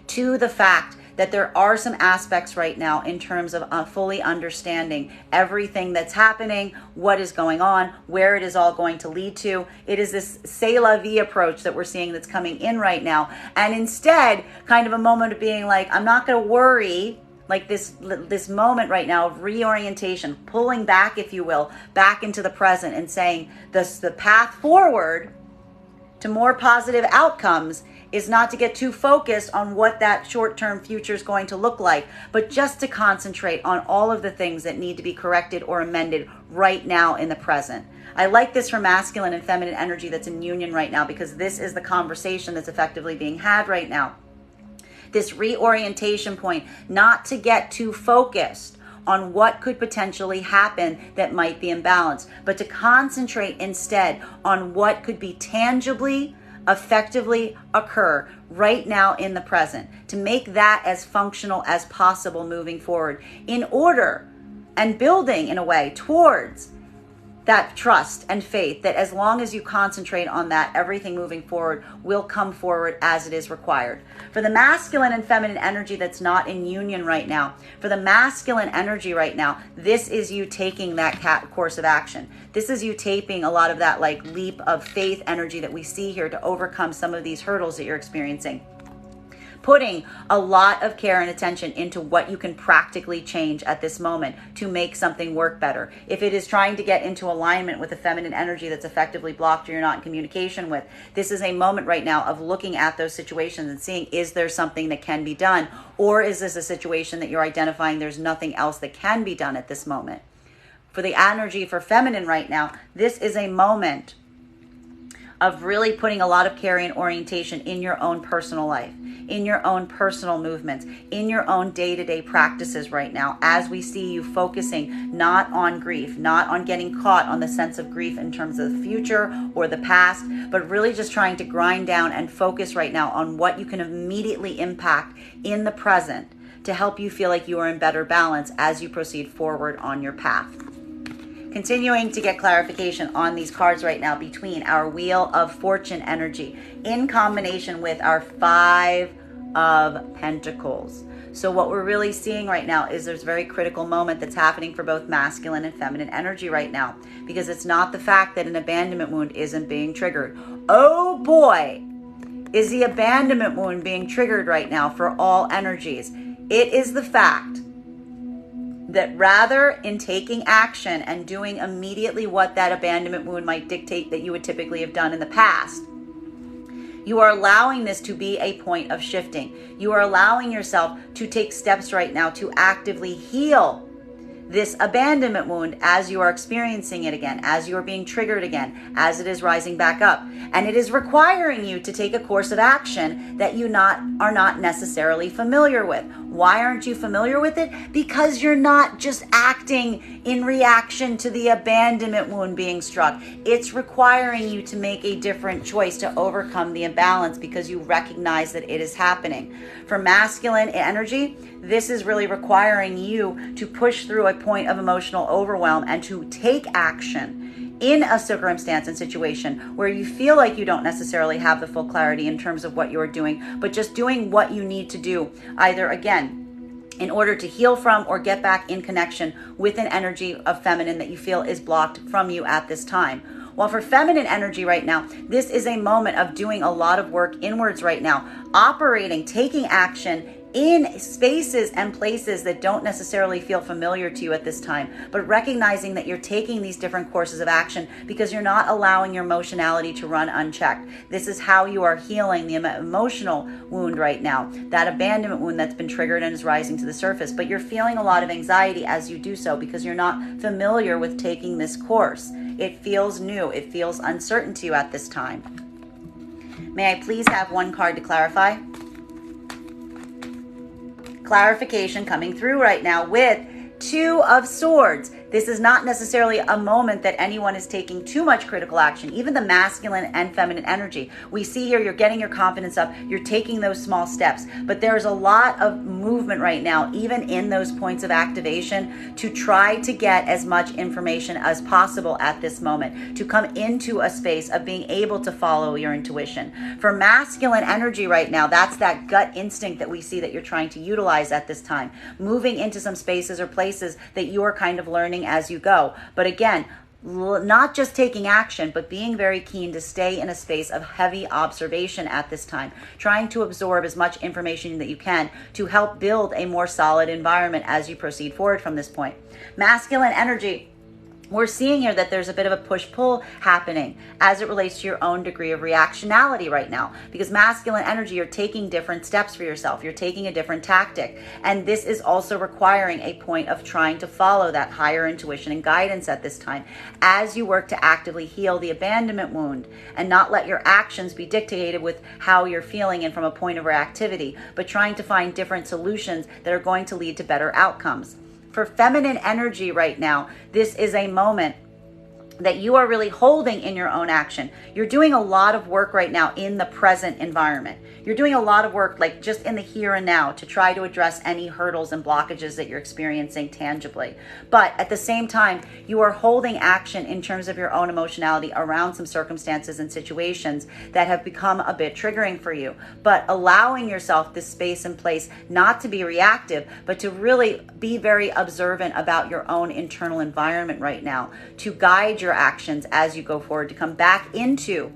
Speaker 1: to the fact that there are some aspects right now in terms of fully understanding everything that's happening, what is going on, where it is all going to lead to. It is this c'est la vie approach that we're seeing that's coming in right now. And instead, kind of a moment of being like, I'm not going to worry, like this moment right now of reorientation, pulling back, if you will, back into the present and saying the path forward to more positive outcomes is not to get too focused on what that short-term future is going to look like, but just to concentrate on all of the things that need to be corrected or amended right now in the present. I like this for masculine and feminine energy that's in union right now, because this is the conversation that's effectively being had right now. This reorientation point, not to get too focused on what could potentially happen that might be imbalanced, but to concentrate instead on what could be tangibly, effectively occur right now in the present, to make that as functional as possible moving forward, in order and building in a way towards that trust and faith that as long as you concentrate on that, everything moving forward will come forward as it is required. For the masculine and feminine energy that's not in union right now, for the masculine energy right now, this is you taking that course of action. This is you taking a lot of that like leap of faith energy that we see here to overcome some of these hurdles that you're experiencing. Putting a lot of care and attention into what you can practically change at this moment to make something work better. If it is trying to get into alignment with the feminine energy that's effectively blocked or you're not in communication with, this is a moment right now of looking at those situations and seeing, is there something that can be done? Or is this a situation that you're identifying there's nothing else that can be done at this moment? For the energy for feminine right now, this is a moment of really putting a lot of care and orientation in your own personal life, in your own personal movements, in your own day-to-day practices right now, as we see you focusing not on grief, not on getting caught on the sense of grief in terms of the future or the past, but really just trying to grind down and focus right now on what you can immediately impact in the present to help you feel like you are in better balance as you proceed forward on your path. Continuing to get clarification on these cards right now between our Wheel of Fortune energy in combination with our Five of Pentacles. So what we're really seeing right now is there's a very critical moment that's happening for both masculine and feminine energy right now, because it's not the fact that an abandonment wound isn't being triggered. Oh boy, is the abandonment wound being triggered right now for all energies. It is the fact that rather in taking action and doing immediately what that abandonment wound might dictate that you would typically have done in the past, you are allowing this to be a point of shifting. You are allowing yourself to take steps right now to actively heal this abandonment wound as you are experiencing it again, as you are being triggered again, as it is rising back up. And it is requiring you to take a course of action that you are not necessarily familiar with. Why aren't you familiar with it? Because you're not just acting in reaction to the abandonment wound being struck. It's requiring you to make a different choice to overcome the imbalance because you recognize that it is happening. For masculine energy, this is really requiring you to push through a point of emotional overwhelm and to take action in a circumstance and situation where you feel like you don't necessarily have the full clarity in terms of what you're doing, but just doing what you need to do, either again, in order to heal from or get back in connection with an energy of feminine that you feel is blocked from you at this time. While for feminine energy right now, this is a moment of doing a lot of work inwards right now, operating, taking action in spaces and places that don't necessarily feel familiar to you at this time, but recognizing that you're taking these different courses of action because you're not allowing your emotionality to run unchecked. This is how you are healing the emotional wound right now, that abandonment wound that's been triggered and is rising to the surface, but you're feeling a lot of anxiety as you do so because you're not familiar with taking this course. It feels new. It feels uncertain to you at this time. May I please have one card to clarify? clarification coming through right now with Two of Swords. This is not necessarily a moment that anyone is taking too much critical action, even the masculine and feminine energy. We see here you're getting your confidence up, you're taking those small steps, but there's a lot of movement right now, even in those points of activation, to try to get as much information as possible at this moment, to come into a space of being able to follow your intuition. For masculine energy right now, that's that gut instinct that we see that you're trying to utilize at this time, moving into some spaces or places that you are kind of learning as you go. But again, not just taking action, but being very keen to stay in a space of heavy observation at this time, trying to absorb as much information that you can to help build a more solid environment as you proceed forward from this point. Masculine energy, we're seeing here that there's a bit of a push-pull happening as it relates to your own degree of reactionality right now, because masculine energy, you're taking different steps for yourself. You're taking a different tactic. And this is also requiring a point of trying to follow that higher intuition and guidance at this time as you work to actively heal the abandonment wound and not let your actions be dictated with how you're feeling and from a point of reactivity, but trying to find different solutions that are going to lead to better outcomes. For feminine energy right now, this is a moment that you are really holding in your own action. You're doing a lot of work right now in the present environment. You're doing a lot of work like just in the here and now to try to address any hurdles and blockages that you're experiencing tangibly. But at the same time, you are holding action in terms of your own emotionality around some circumstances and situations that have become a bit triggering for you. But allowing yourself this space and place not to be reactive, but to really be very observant about your own internal environment right now, to guide your actions as you go forward, to come back into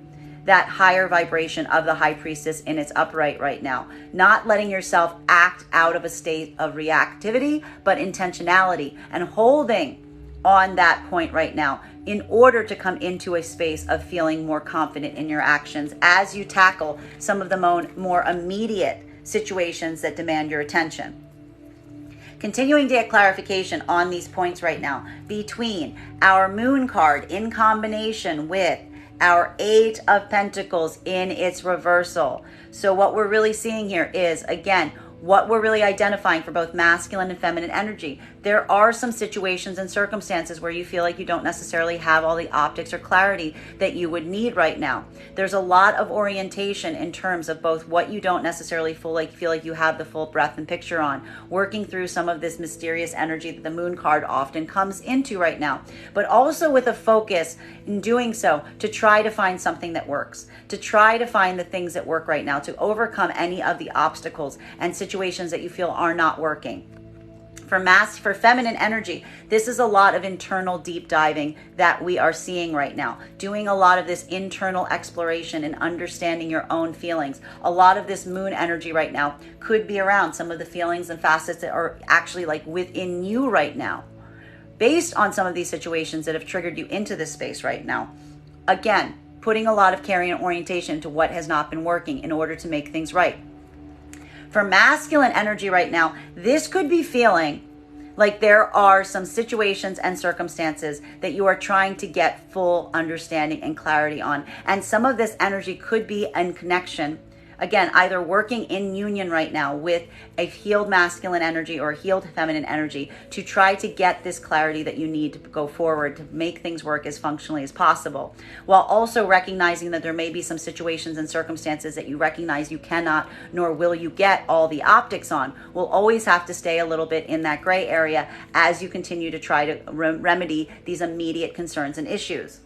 Speaker 1: that higher vibration of the high priestess in its upright right now, not letting yourself act out of a state of reactivity, but intentionality, and holding on that point right now in order to come into a space of feeling more confident in your actions as you tackle some of the more immediate situations that demand your attention. Continuing to get clarification on these points right now between our Moon card in combination with our Eight of Pentacles in its reversal. So what we're really seeing here is, again, what we're really identifying for both masculine and feminine energy. There are some situations and circumstances where you feel like you don't necessarily have all the optics or clarity that you would need right now. There's a lot of orientation in terms of both what you don't necessarily feel like you have the full breadth and picture on, working through some of this mysterious energy that the Moon card often comes into right now, but also with a focus in doing so to try to find something that works, to try to find the things that work right now, to overcome any of the obstacles and situations that you feel are not working. For feminine energy, this is a lot of internal deep diving that we are seeing right now. Doing a lot of this internal exploration and understanding your own feelings. A lot of this Moon energy right now could be around some of the feelings and facets that are actually like within you right now, based on some of these situations that have triggered you into this space right now. Again, putting a lot of care and orientation into what has not been working in order to make things right. For masculine energy right now, this could be feeling like there are some situations and circumstances that you are trying to get full understanding and clarity on. And some of this energy could be in connection, again, either working in union right now with a healed masculine energy or healed feminine energy to try to get this clarity that you need to go forward to make things work as functionally as possible, while also recognizing that there may be some situations and circumstances that you recognize you cannot nor will you get all the optics on. We'll always have to stay a little bit in that gray area as you continue to try to remedy these immediate concerns and issues.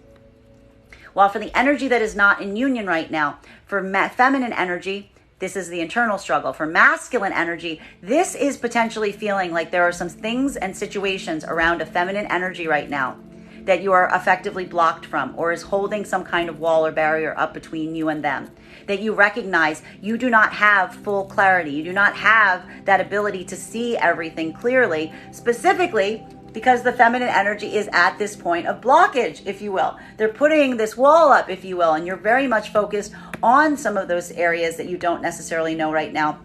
Speaker 1: While for the energy that is not in union right now, for feminine energy, this is the internal struggle. For masculine energy, this is potentially feeling like there are some things and situations around a feminine energy right now that you are effectively blocked from, or is holding some kind of wall or barrier up between you and them. That you recognize you do not have full clarity. You do not have that ability to see everything clearly, specifically because the feminine energy is at this point of blockage, if you will. They're putting this wall up, if you will, and you're very much focused on some of those areas that you don't necessarily know right now,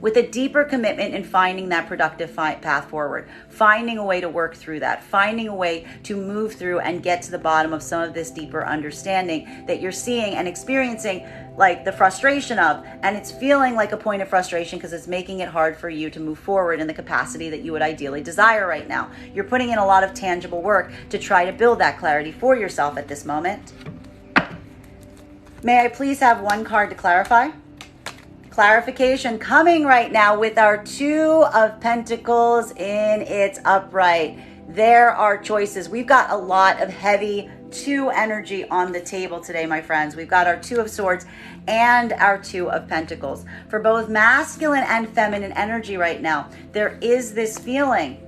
Speaker 1: with a deeper commitment in finding that productive path forward, finding a way to work through that, finding a way to move through and get to the bottom of some of this deeper understanding that you're seeing and experiencing, like the frustration of, and it's feeling like a point of frustration because it's making it hard for you to move forward in the capacity that you would ideally desire right now. You're putting in a lot of tangible work to try to build that clarity for yourself at this moment. May I please have one card to clarify? Clarification coming right now with our Two of Pentacles in its upright. There are choices. We've got a lot of heavy Two energy on the table today, my friends. We've got our Two of Swords and our Two of Pentacles. For both masculine and feminine energy right now, there is this feeling,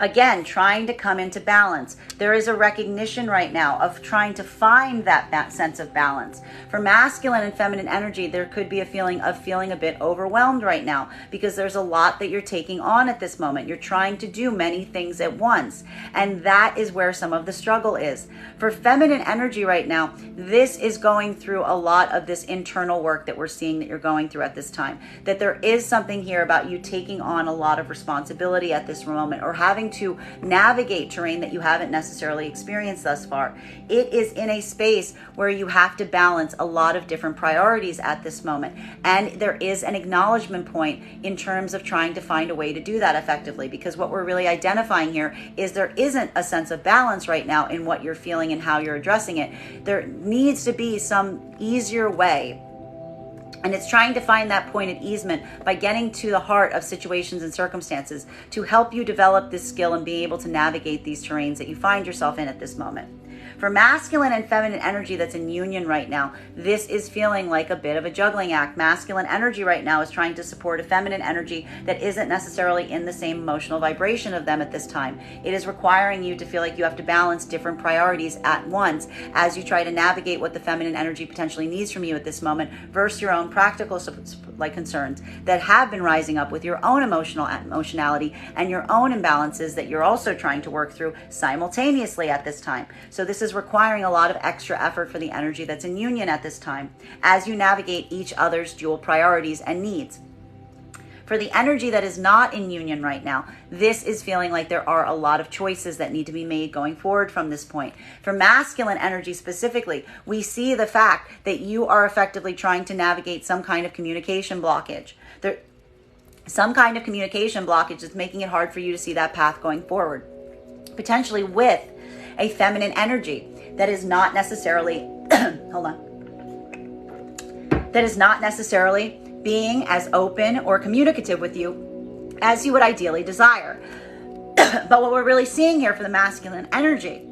Speaker 1: again, trying to come into balance. There is a recognition right now of trying to find that sense of balance. For masculine and feminine energy, there could be a feeling of feeling a bit overwhelmed right now because there's a lot that you're taking on at this moment. You're trying to do many things at once, and that is where some of the struggle is. For feminine energy right now, this is going through a lot of this internal work that we're seeing that you're going through at this time. That there is something here about you taking on a lot of responsibility at this moment, or having to navigate terrain that you haven't necessarily experienced thus far. It is in a space where you have to balance a lot of different priorities at this moment. And there is an acknowledgement point in terms of trying to find a way to do that effectively, because what we're really identifying here is there isn't a sense of balance right now in what you're feeling and how you're addressing it. There needs to be some easier way. And it's trying to find that point of easement by getting to the heart of situations and circumstances to help you develop this skill and be able to navigate these terrains that you find yourself in at this moment. For masculine and feminine energy that's in union right now, this is feeling like a bit of a juggling act. Masculine energy right now is trying to support a feminine energy that isn't necessarily in the same emotional vibration of them at this time. It is requiring you to feel like you have to balance different priorities at once as you try to navigate what the feminine energy potentially needs from you at this moment versus your own practical concerns that have been rising up with your own emotionality and your own imbalances that you're also trying to work through simultaneously at this time. So this is requiring a lot of extra effort for the energy that's in union at this time as you navigate each other's dual priorities and needs. For the energy that is not in union right now, this is feeling like there are a lot of choices that need to be made going forward from this point. For masculine energy specifically, we see the fact that you are effectively trying to navigate some kind of communication blockage. Some kind of communication blockage is making it hard for you to see that path going forward, potentially with a feminine energy that is not necessarily, that is not necessarily being as open or communicative with you as you would ideally desire. But what we're really seeing here for the masculine energy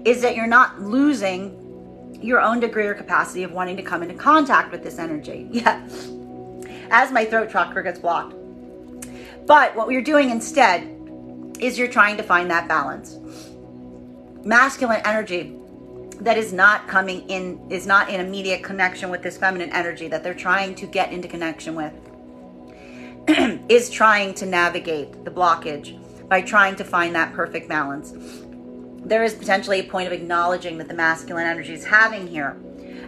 Speaker 1: is that you're not losing your own degree or capacity of wanting to come into contact with this energy. Yeah, as my throat chakra gets blocked. But what we're doing instead is you're trying to find that balance. Masculine energy that is not coming in, is not in immediate connection with this feminine energy that they're trying to get into connection with, is trying to navigate the blockage by trying to find that perfect balance. There is potentially a point of acknowledging that the masculine energy is having here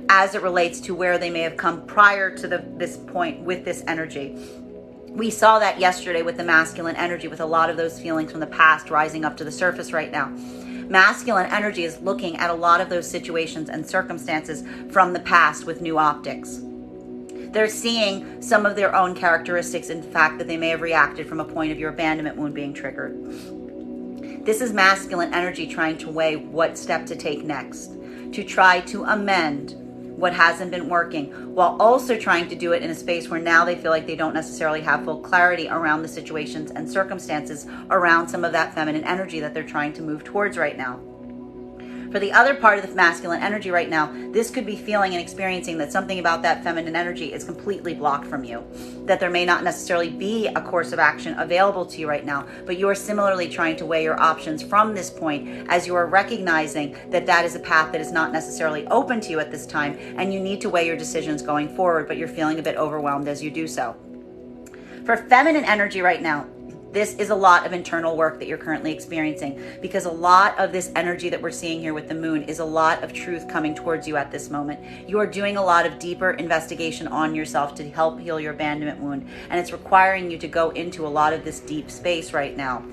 Speaker 1: as it relates to where they may have come prior to this point with this energy. We saw that yesterday with the masculine energy, with a lot of those feelings from the past rising up to the surface right now. Masculine energy is looking at a lot of those situations and circumstances from the past with new optics. They're seeing some of their own characteristics, in fact, that they may have reacted from a point of your abandonment wound being triggered. This is masculine energy trying to weigh what step to take next, to try to amend what hasn't been working, while also trying to do it in a space where now they feel like they don't necessarily have full clarity around the situations and circumstances around some of that feminine energy that they're trying to move towards right now. For the other part of the masculine energy right now, this could be feeling and experiencing that something about that feminine energy is completely blocked from you, that there may not necessarily be a course of action available to you right now, but you are similarly trying to weigh your options from this point as you are recognizing that that is a path that is not necessarily open to you at this time, and you need to weigh your decisions going forward, but you're feeling a bit overwhelmed as you do so. For feminine energy right now, This is a lot of internal work that you're currently experiencing, because a lot of this energy that we're seeing here with the moon is a lot of truth coming towards you at this moment. You are doing a lot of deeper investigation on yourself to help heal your abandonment wound, and it's requiring you to go into a lot of this deep space right now.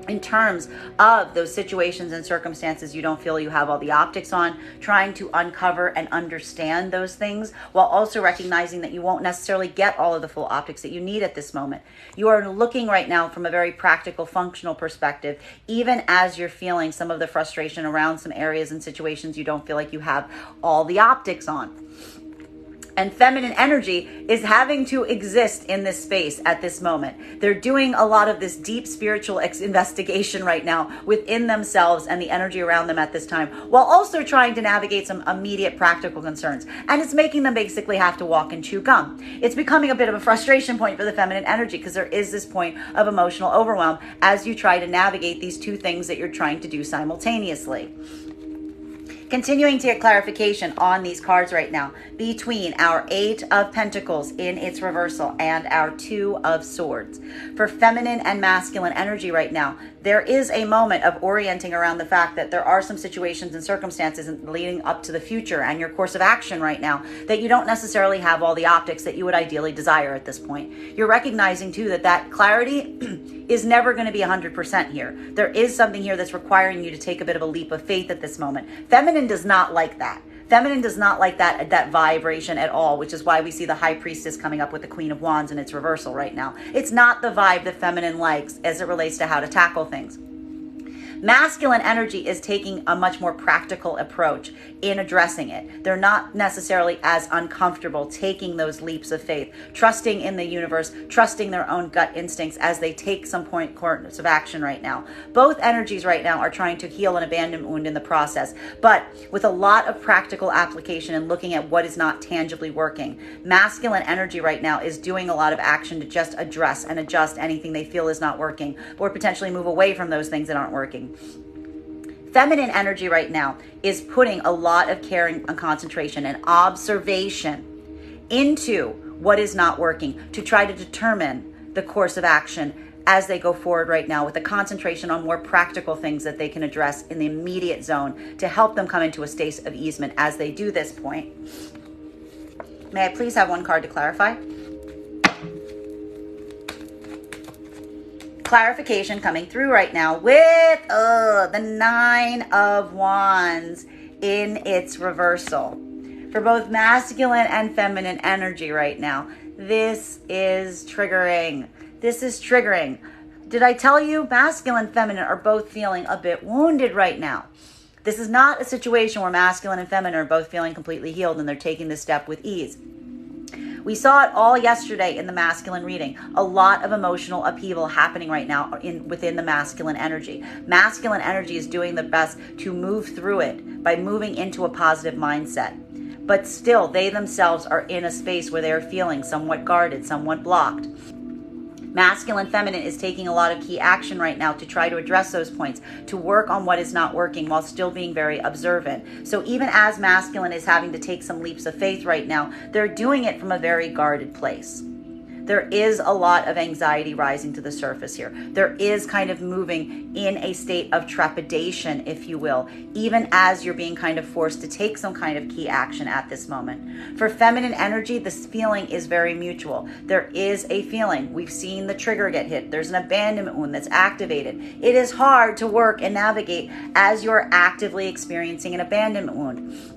Speaker 1: In terms of those situations and circumstances you don't feel you have all the optics on, trying to uncover and understand those things while also recognizing that you won't necessarily get all of the full optics that you need at this moment. You are looking right now from a very practical, functional perspective, even as you're feeling some of the frustration around some areas and situations you don't feel like you have all the optics on. And feminine energy is having to exist in this space at this moment. They're doing a lot of this deep spiritual investigation right now within themselves and the energy around them at this time, while also trying to navigate some immediate practical concerns. And it's making them basically have to walk and chew gum. It's becoming a bit of a frustration point for the feminine energy, because there is this point of emotional overwhelm as you try to navigate these two things that you're trying to do simultaneously. Continuing to get clarification on these cards right now between our 8 of Pentacles in its reversal and our 2 of Swords. For feminine and masculine energy right now, there is a moment of orienting around the fact that there are some situations and circumstances leading up to the future and your course of action right now that you don't necessarily have all the optics that you would ideally desire at this point. You're recognizing too that clarity is never going to be 100% here. There is something here that's requiring you to take a bit of a leap of faith at this moment. Feminine does not like that. Feminine does not like that vibration at all, which is why we see the High Priestess coming up with the Queen of Wands in its reversal right now. It's not the vibe that feminine likes as it relates to how to tackle things. Masculine energy is taking a much more practical approach in addressing it. They're not necessarily as uncomfortable taking those leaps of faith, trusting in the universe, trusting their own gut instincts as they take some course of action right now. Both energies right now are trying to heal an abandonment wound in the process, but with a lot of practical application and looking at what is not tangibly working. Masculine energy right now is doing a lot of action to just address and adjust anything they feel is not working, or potentially move away from those things that aren't working. Feminine energy right now is putting a lot of care and concentration and observation into what is not working to try to determine the course of action as they go forward right now, with a concentration on more practical things that they can address in the immediate zone to help them come into a state of easement as they do this point. May I please have one card to clarify? Clarification coming through right now with the 9 of Wands in its reversal. For both masculine and feminine energy right now, this is triggering. This is triggering. Did I tell you masculine and feminine are both feeling a bit wounded right now? This is not a situation where masculine and feminine are both feeling completely healed and they're taking this step with ease. We saw it all yesterday in the masculine reading. A lot of emotional upheaval happening right now within the masculine energy. Masculine energy is doing the best to move through it by moving into a positive mindset. But still, they themselves are in a space where they are feeling somewhat guarded, somewhat blocked. Masculine feminine is taking a lot of key action right now to try to address those points, to work on what is not working while still being very observant. So even as masculine is having to take some leaps of faith right now, they're doing it from a very guarded place. There is a lot of anxiety rising to the surface here. There is kind of moving in a state of trepidation, if you will, even as you're being kind of forced to take some kind of key action at this moment. For feminine energy, this feeling is very mutual. There is a feeling. We've seen the trigger get hit. There's an abandonment wound that's activated. It is hard to work and navigate as you're actively experiencing an abandonment wound.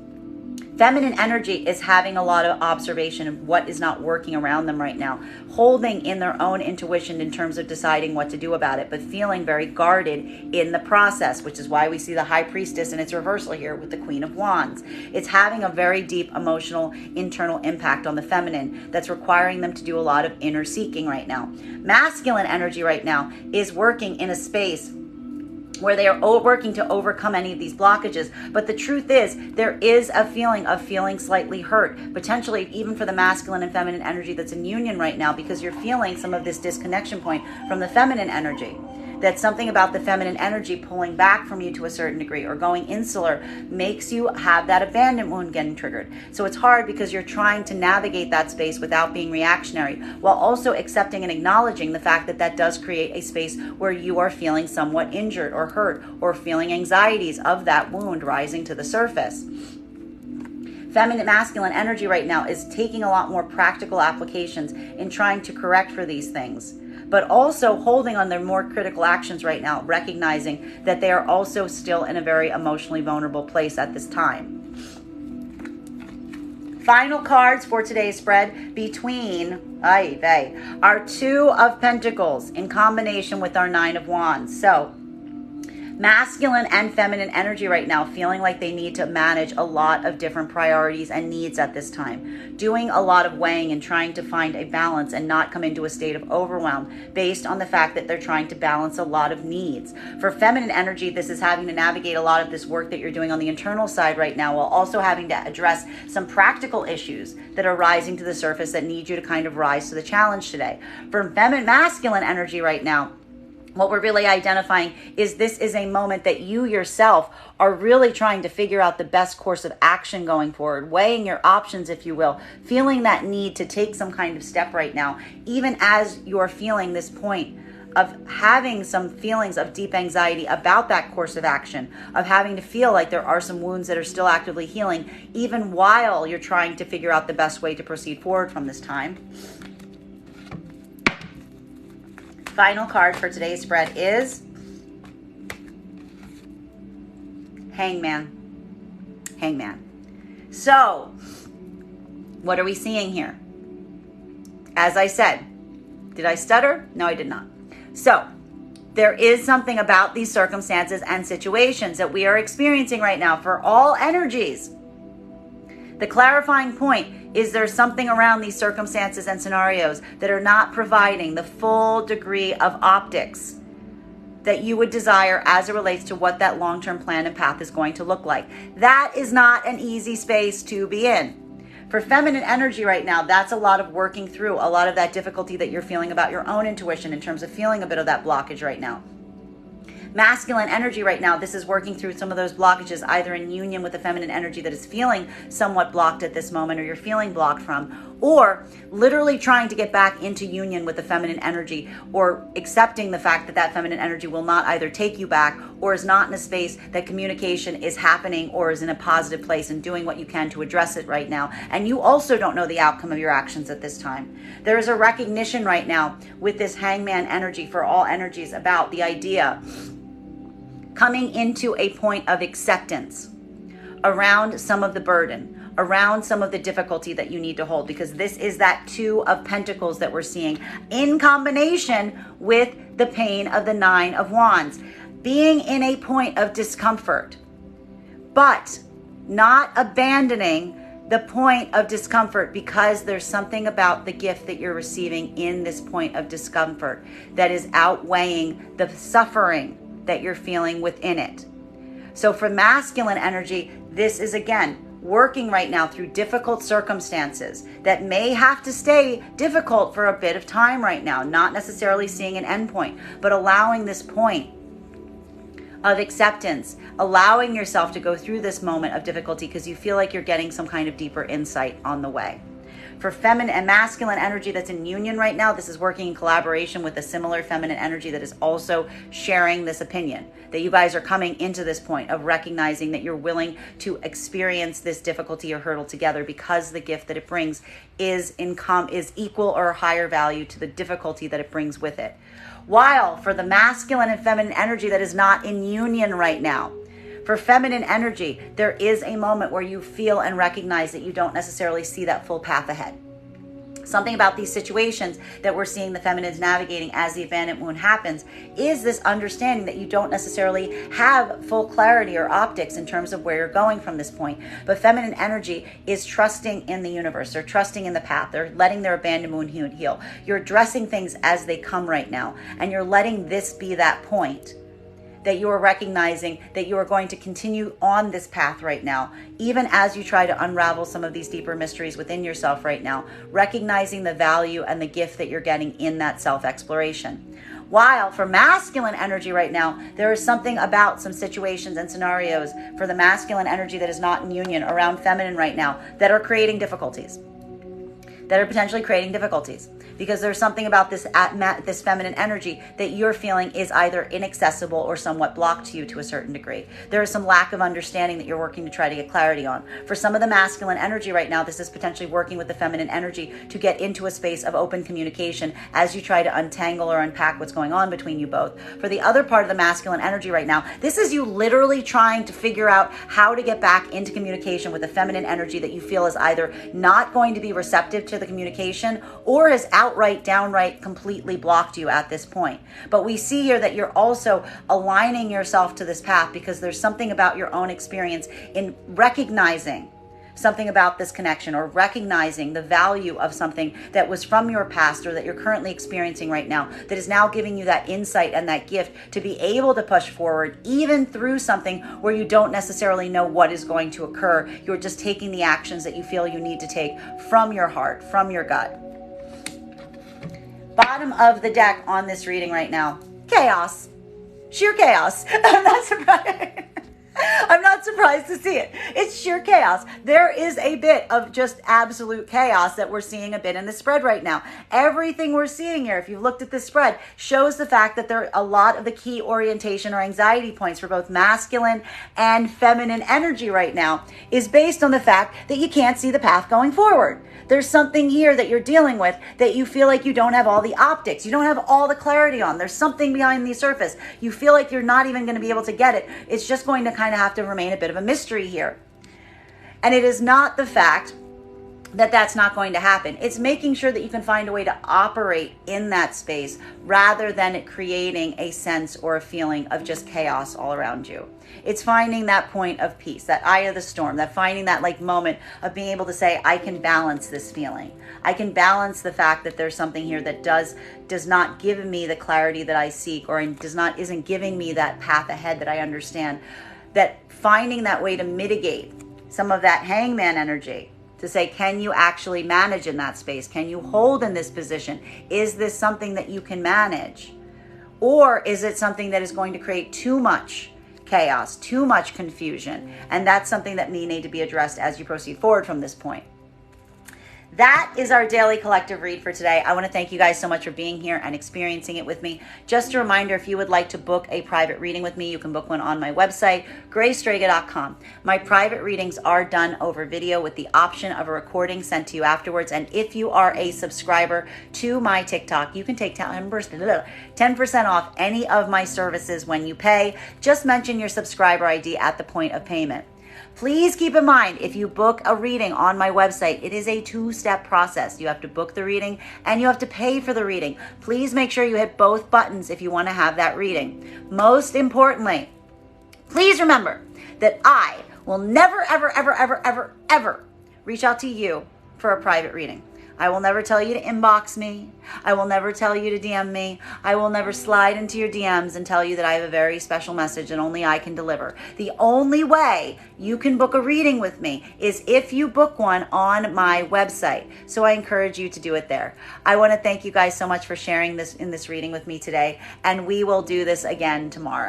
Speaker 1: Feminine energy is having a lot of observation of what is not working around them right now, holding in their own intuition in terms of deciding what to do about it, but feeling very guarded in the process, which is why we see the High Priestess in its reversal here with the Queen of Wands. It's having a very deep emotional internal impact on the feminine that's requiring them to do a lot of inner seeking right now. Masculine energy right now is working in a space where they are working to overcome any of these blockages. But the truth is, there is a feeling of feeling slightly hurt, potentially even for the masculine and feminine energy that's in union right now, because you're feeling some of this disconnection point from the feminine energy. that something about the feminine energy pulling back from you to a certain degree or going insular makes you have that abandonment wound getting triggered. So it's hard because you're trying to navigate that space without being reactionary, while also accepting and acknowledging the fact that that does create a space where you are feeling somewhat injured or hurt or feeling anxieties of that wound rising to the surface. Feminine masculine energy right now is taking a lot more practical applications in trying to correct for these things, but also holding on their more critical actions right now, recognizing that they are also still in a very emotionally vulnerable place at this time. Final cards for today's spread between our Two of Pentacles in combination with our Nine of Wands. So masculine and feminine energy right now feeling like they need to manage a lot of different priorities and needs at this time, doing a lot of weighing and trying to find a balance and not come into a state of overwhelm based on the fact that they're trying to balance a lot of needs. For feminine energy, this is having to navigate a lot of this work that you're doing on the internal side right now, while also having to address some practical issues that are rising to the surface that need you to kind of rise to the challenge today. For feminine masculine energy right now, what we're really identifying is this is a moment that you yourself are really trying to figure out the best course of action going forward, weighing your options, if you will, feeling that need to take some kind of step right now, even as you're feeling this point of having some feelings of deep anxiety about that course of action, of having to feel like there are some wounds that are still actively healing, even while you're trying to figure out the best way to proceed forward from this time. Final card for today's spread is Hangman. So, what are we seeing here? As I said, did I stutter? No, I did not. So, there is something about these circumstances and situations that we are experiencing right now for all energies. The clarifying point is there's something around these circumstances and scenarios that are not providing the full degree of optics that you would desire as it relates to what that long-term plan and path is going to look like. That is not an easy space to be in. For feminine energy right now, that's a lot of working through a lot of that difficulty that you're feeling about your own intuition in terms of feeling a bit of that blockage right now. Masculine energy right now, this is working through some of those blockages, either in union with the feminine energy that is feeling somewhat blocked at this moment, or you're feeling blocked from, or literally trying to get back into union with the feminine energy, or accepting the fact that that feminine energy will not either take you back or is not in a space that communication is happening or is in a positive place, and doing what you can to address it right now. And you also don't know the outcome of your actions at this time. There is a recognition right now with this Hangman energy for all energies about the idea coming into a point of acceptance around some of the burden, around some of the difficulty that you need to hold, because this is that Two of Pentacles that we're seeing in combination with the pain of the Nine of Wands. Being in a point of discomfort, but not abandoning the point of discomfort, because there's something about the gift that you're receiving in this point of discomfort that is outweighing the suffering that you're feeling within it. So for masculine energy, this is again working right now through difficult circumstances that may have to stay difficult for a bit of time right now, not necessarily seeing an end point, but allowing this point of acceptance, allowing yourself to go through this moment of difficulty because you feel like you're getting some kind of deeper insight on the way. For feminine and masculine energy that's in union right now, this is working in collaboration with a similar feminine energy that is also sharing this opinion, that you guys are coming into this point of recognizing that you're willing to experience this difficulty or hurdle together, because the gift that it brings is equal or higher value to the difficulty that it brings with it. While for the masculine and feminine energy that is not in union right now, for feminine energy, there is a moment where you feel and recognize that you don't necessarily see that full path ahead. Something about these situations that we're seeing the feminines navigating as the abandonment wound happens is this understanding that you don't necessarily have full clarity or optics in terms of where you're going from this point. But feminine energy is trusting in the universe. They're trusting in the path. They're letting their abandonment wound heal. You're addressing things as they come right now, and you're letting this be that point that you are recognizing that you are going to continue on this path right now, even as you try to unravel some of these deeper mysteries within yourself right now, recognizing the value and the gift that you're getting in that self-exploration. While for masculine energy right now, there is something about some situations and scenarios for the masculine energy that is not in union around feminine right now that are creating difficulties. That are potentially creating difficulties. Because there's something about this feminine energy that you're feeling is either inaccessible or somewhat blocked to you to a certain degree. There is some lack of understanding that you're working to try to get clarity on. For some of the masculine energy right now, this is potentially working with the feminine energy to get into a space of open communication as you try to untangle or unpack what's going on between you both. For the other part of the masculine energy right now, this is you literally trying to figure out how to get back into communication with the feminine energy that you feel is either not going to be receptive to the communication or is downright completely blocked you at this point. But we see here that you're also aligning yourself to this path because there's something about your own experience in recognizing something about this connection or recognizing the value of something that was from your past or that you're currently experiencing right now that is now giving you that insight and that gift to be able to push forward even through something where you don't necessarily know what is going to occur. You're just taking the actions that you feel you need to take from your heart, from your gut. Bottom of the deck on this reading right now, chaos, sheer chaos. I'm not surprised to see it. It's sheer chaos. There is a bit of just absolute chaos that we're seeing a bit in the spread right now. Everything we're seeing here, if you've looked at this spread, shows the fact that there are a lot of the key orientation or anxiety points for both masculine and feminine energy right now is based on the fact that you can't see the path going forward. There's something here that you're dealing with that you feel like you don't have all the optics. You don't have all the clarity on. There's something behind the surface. You feel like you're not even going to be able to get it. It's just going to kind of have to remain a bit of a mystery here. And it is not the fact that that's not going to happen. It's making sure that you can find a way to operate in that space rather than it creating a sense or a feeling of just chaos all around you. It's finding that point of peace, that eye of the storm, that finding that like moment of being able to say, I can balance this feeling. I can balance the fact that there's something here that does not give me the clarity that I seek or isn't giving me that path ahead that I understand. That finding that way to mitigate some of that hangman energy to say, can you actually manage in that space? Can you hold in this position? Is this something that you can manage? Or is it something that is going to create too much chaos, too much confusion? And that's something that may need to be addressed as you proceed forward from this point. That is our daily collective read for today. I want to thank you guys so much for being here and experiencing it with me. Just a reminder, if you would like to book a private reading with me, you can book one on my website, graystrega.com. My private readings are done over video with the option of a recording sent to you afterwards. And if you are a subscriber to my TikTok, you can take 10% off any of my services when you pay. Just mention your subscriber ID at the point of payment. Please keep in mind, if you book a reading on my website, it is a two-step process. You have to book the reading and you have to pay for the reading. Please make sure you hit both buttons if you want to have that reading. Most importantly, please remember that I will never, ever, ever, ever, ever, ever reach out to you for a private reading. I will never tell you to inbox me. I will never tell you to DM me. I will never slide into your DMs and tell you that I have a very special message and only I can deliver. The only way you can book a reading with me is if you book one on my website. So I encourage you to do it there. I want to thank you guys so much for sharing this in this reading with me today, and we will do this again tomorrow.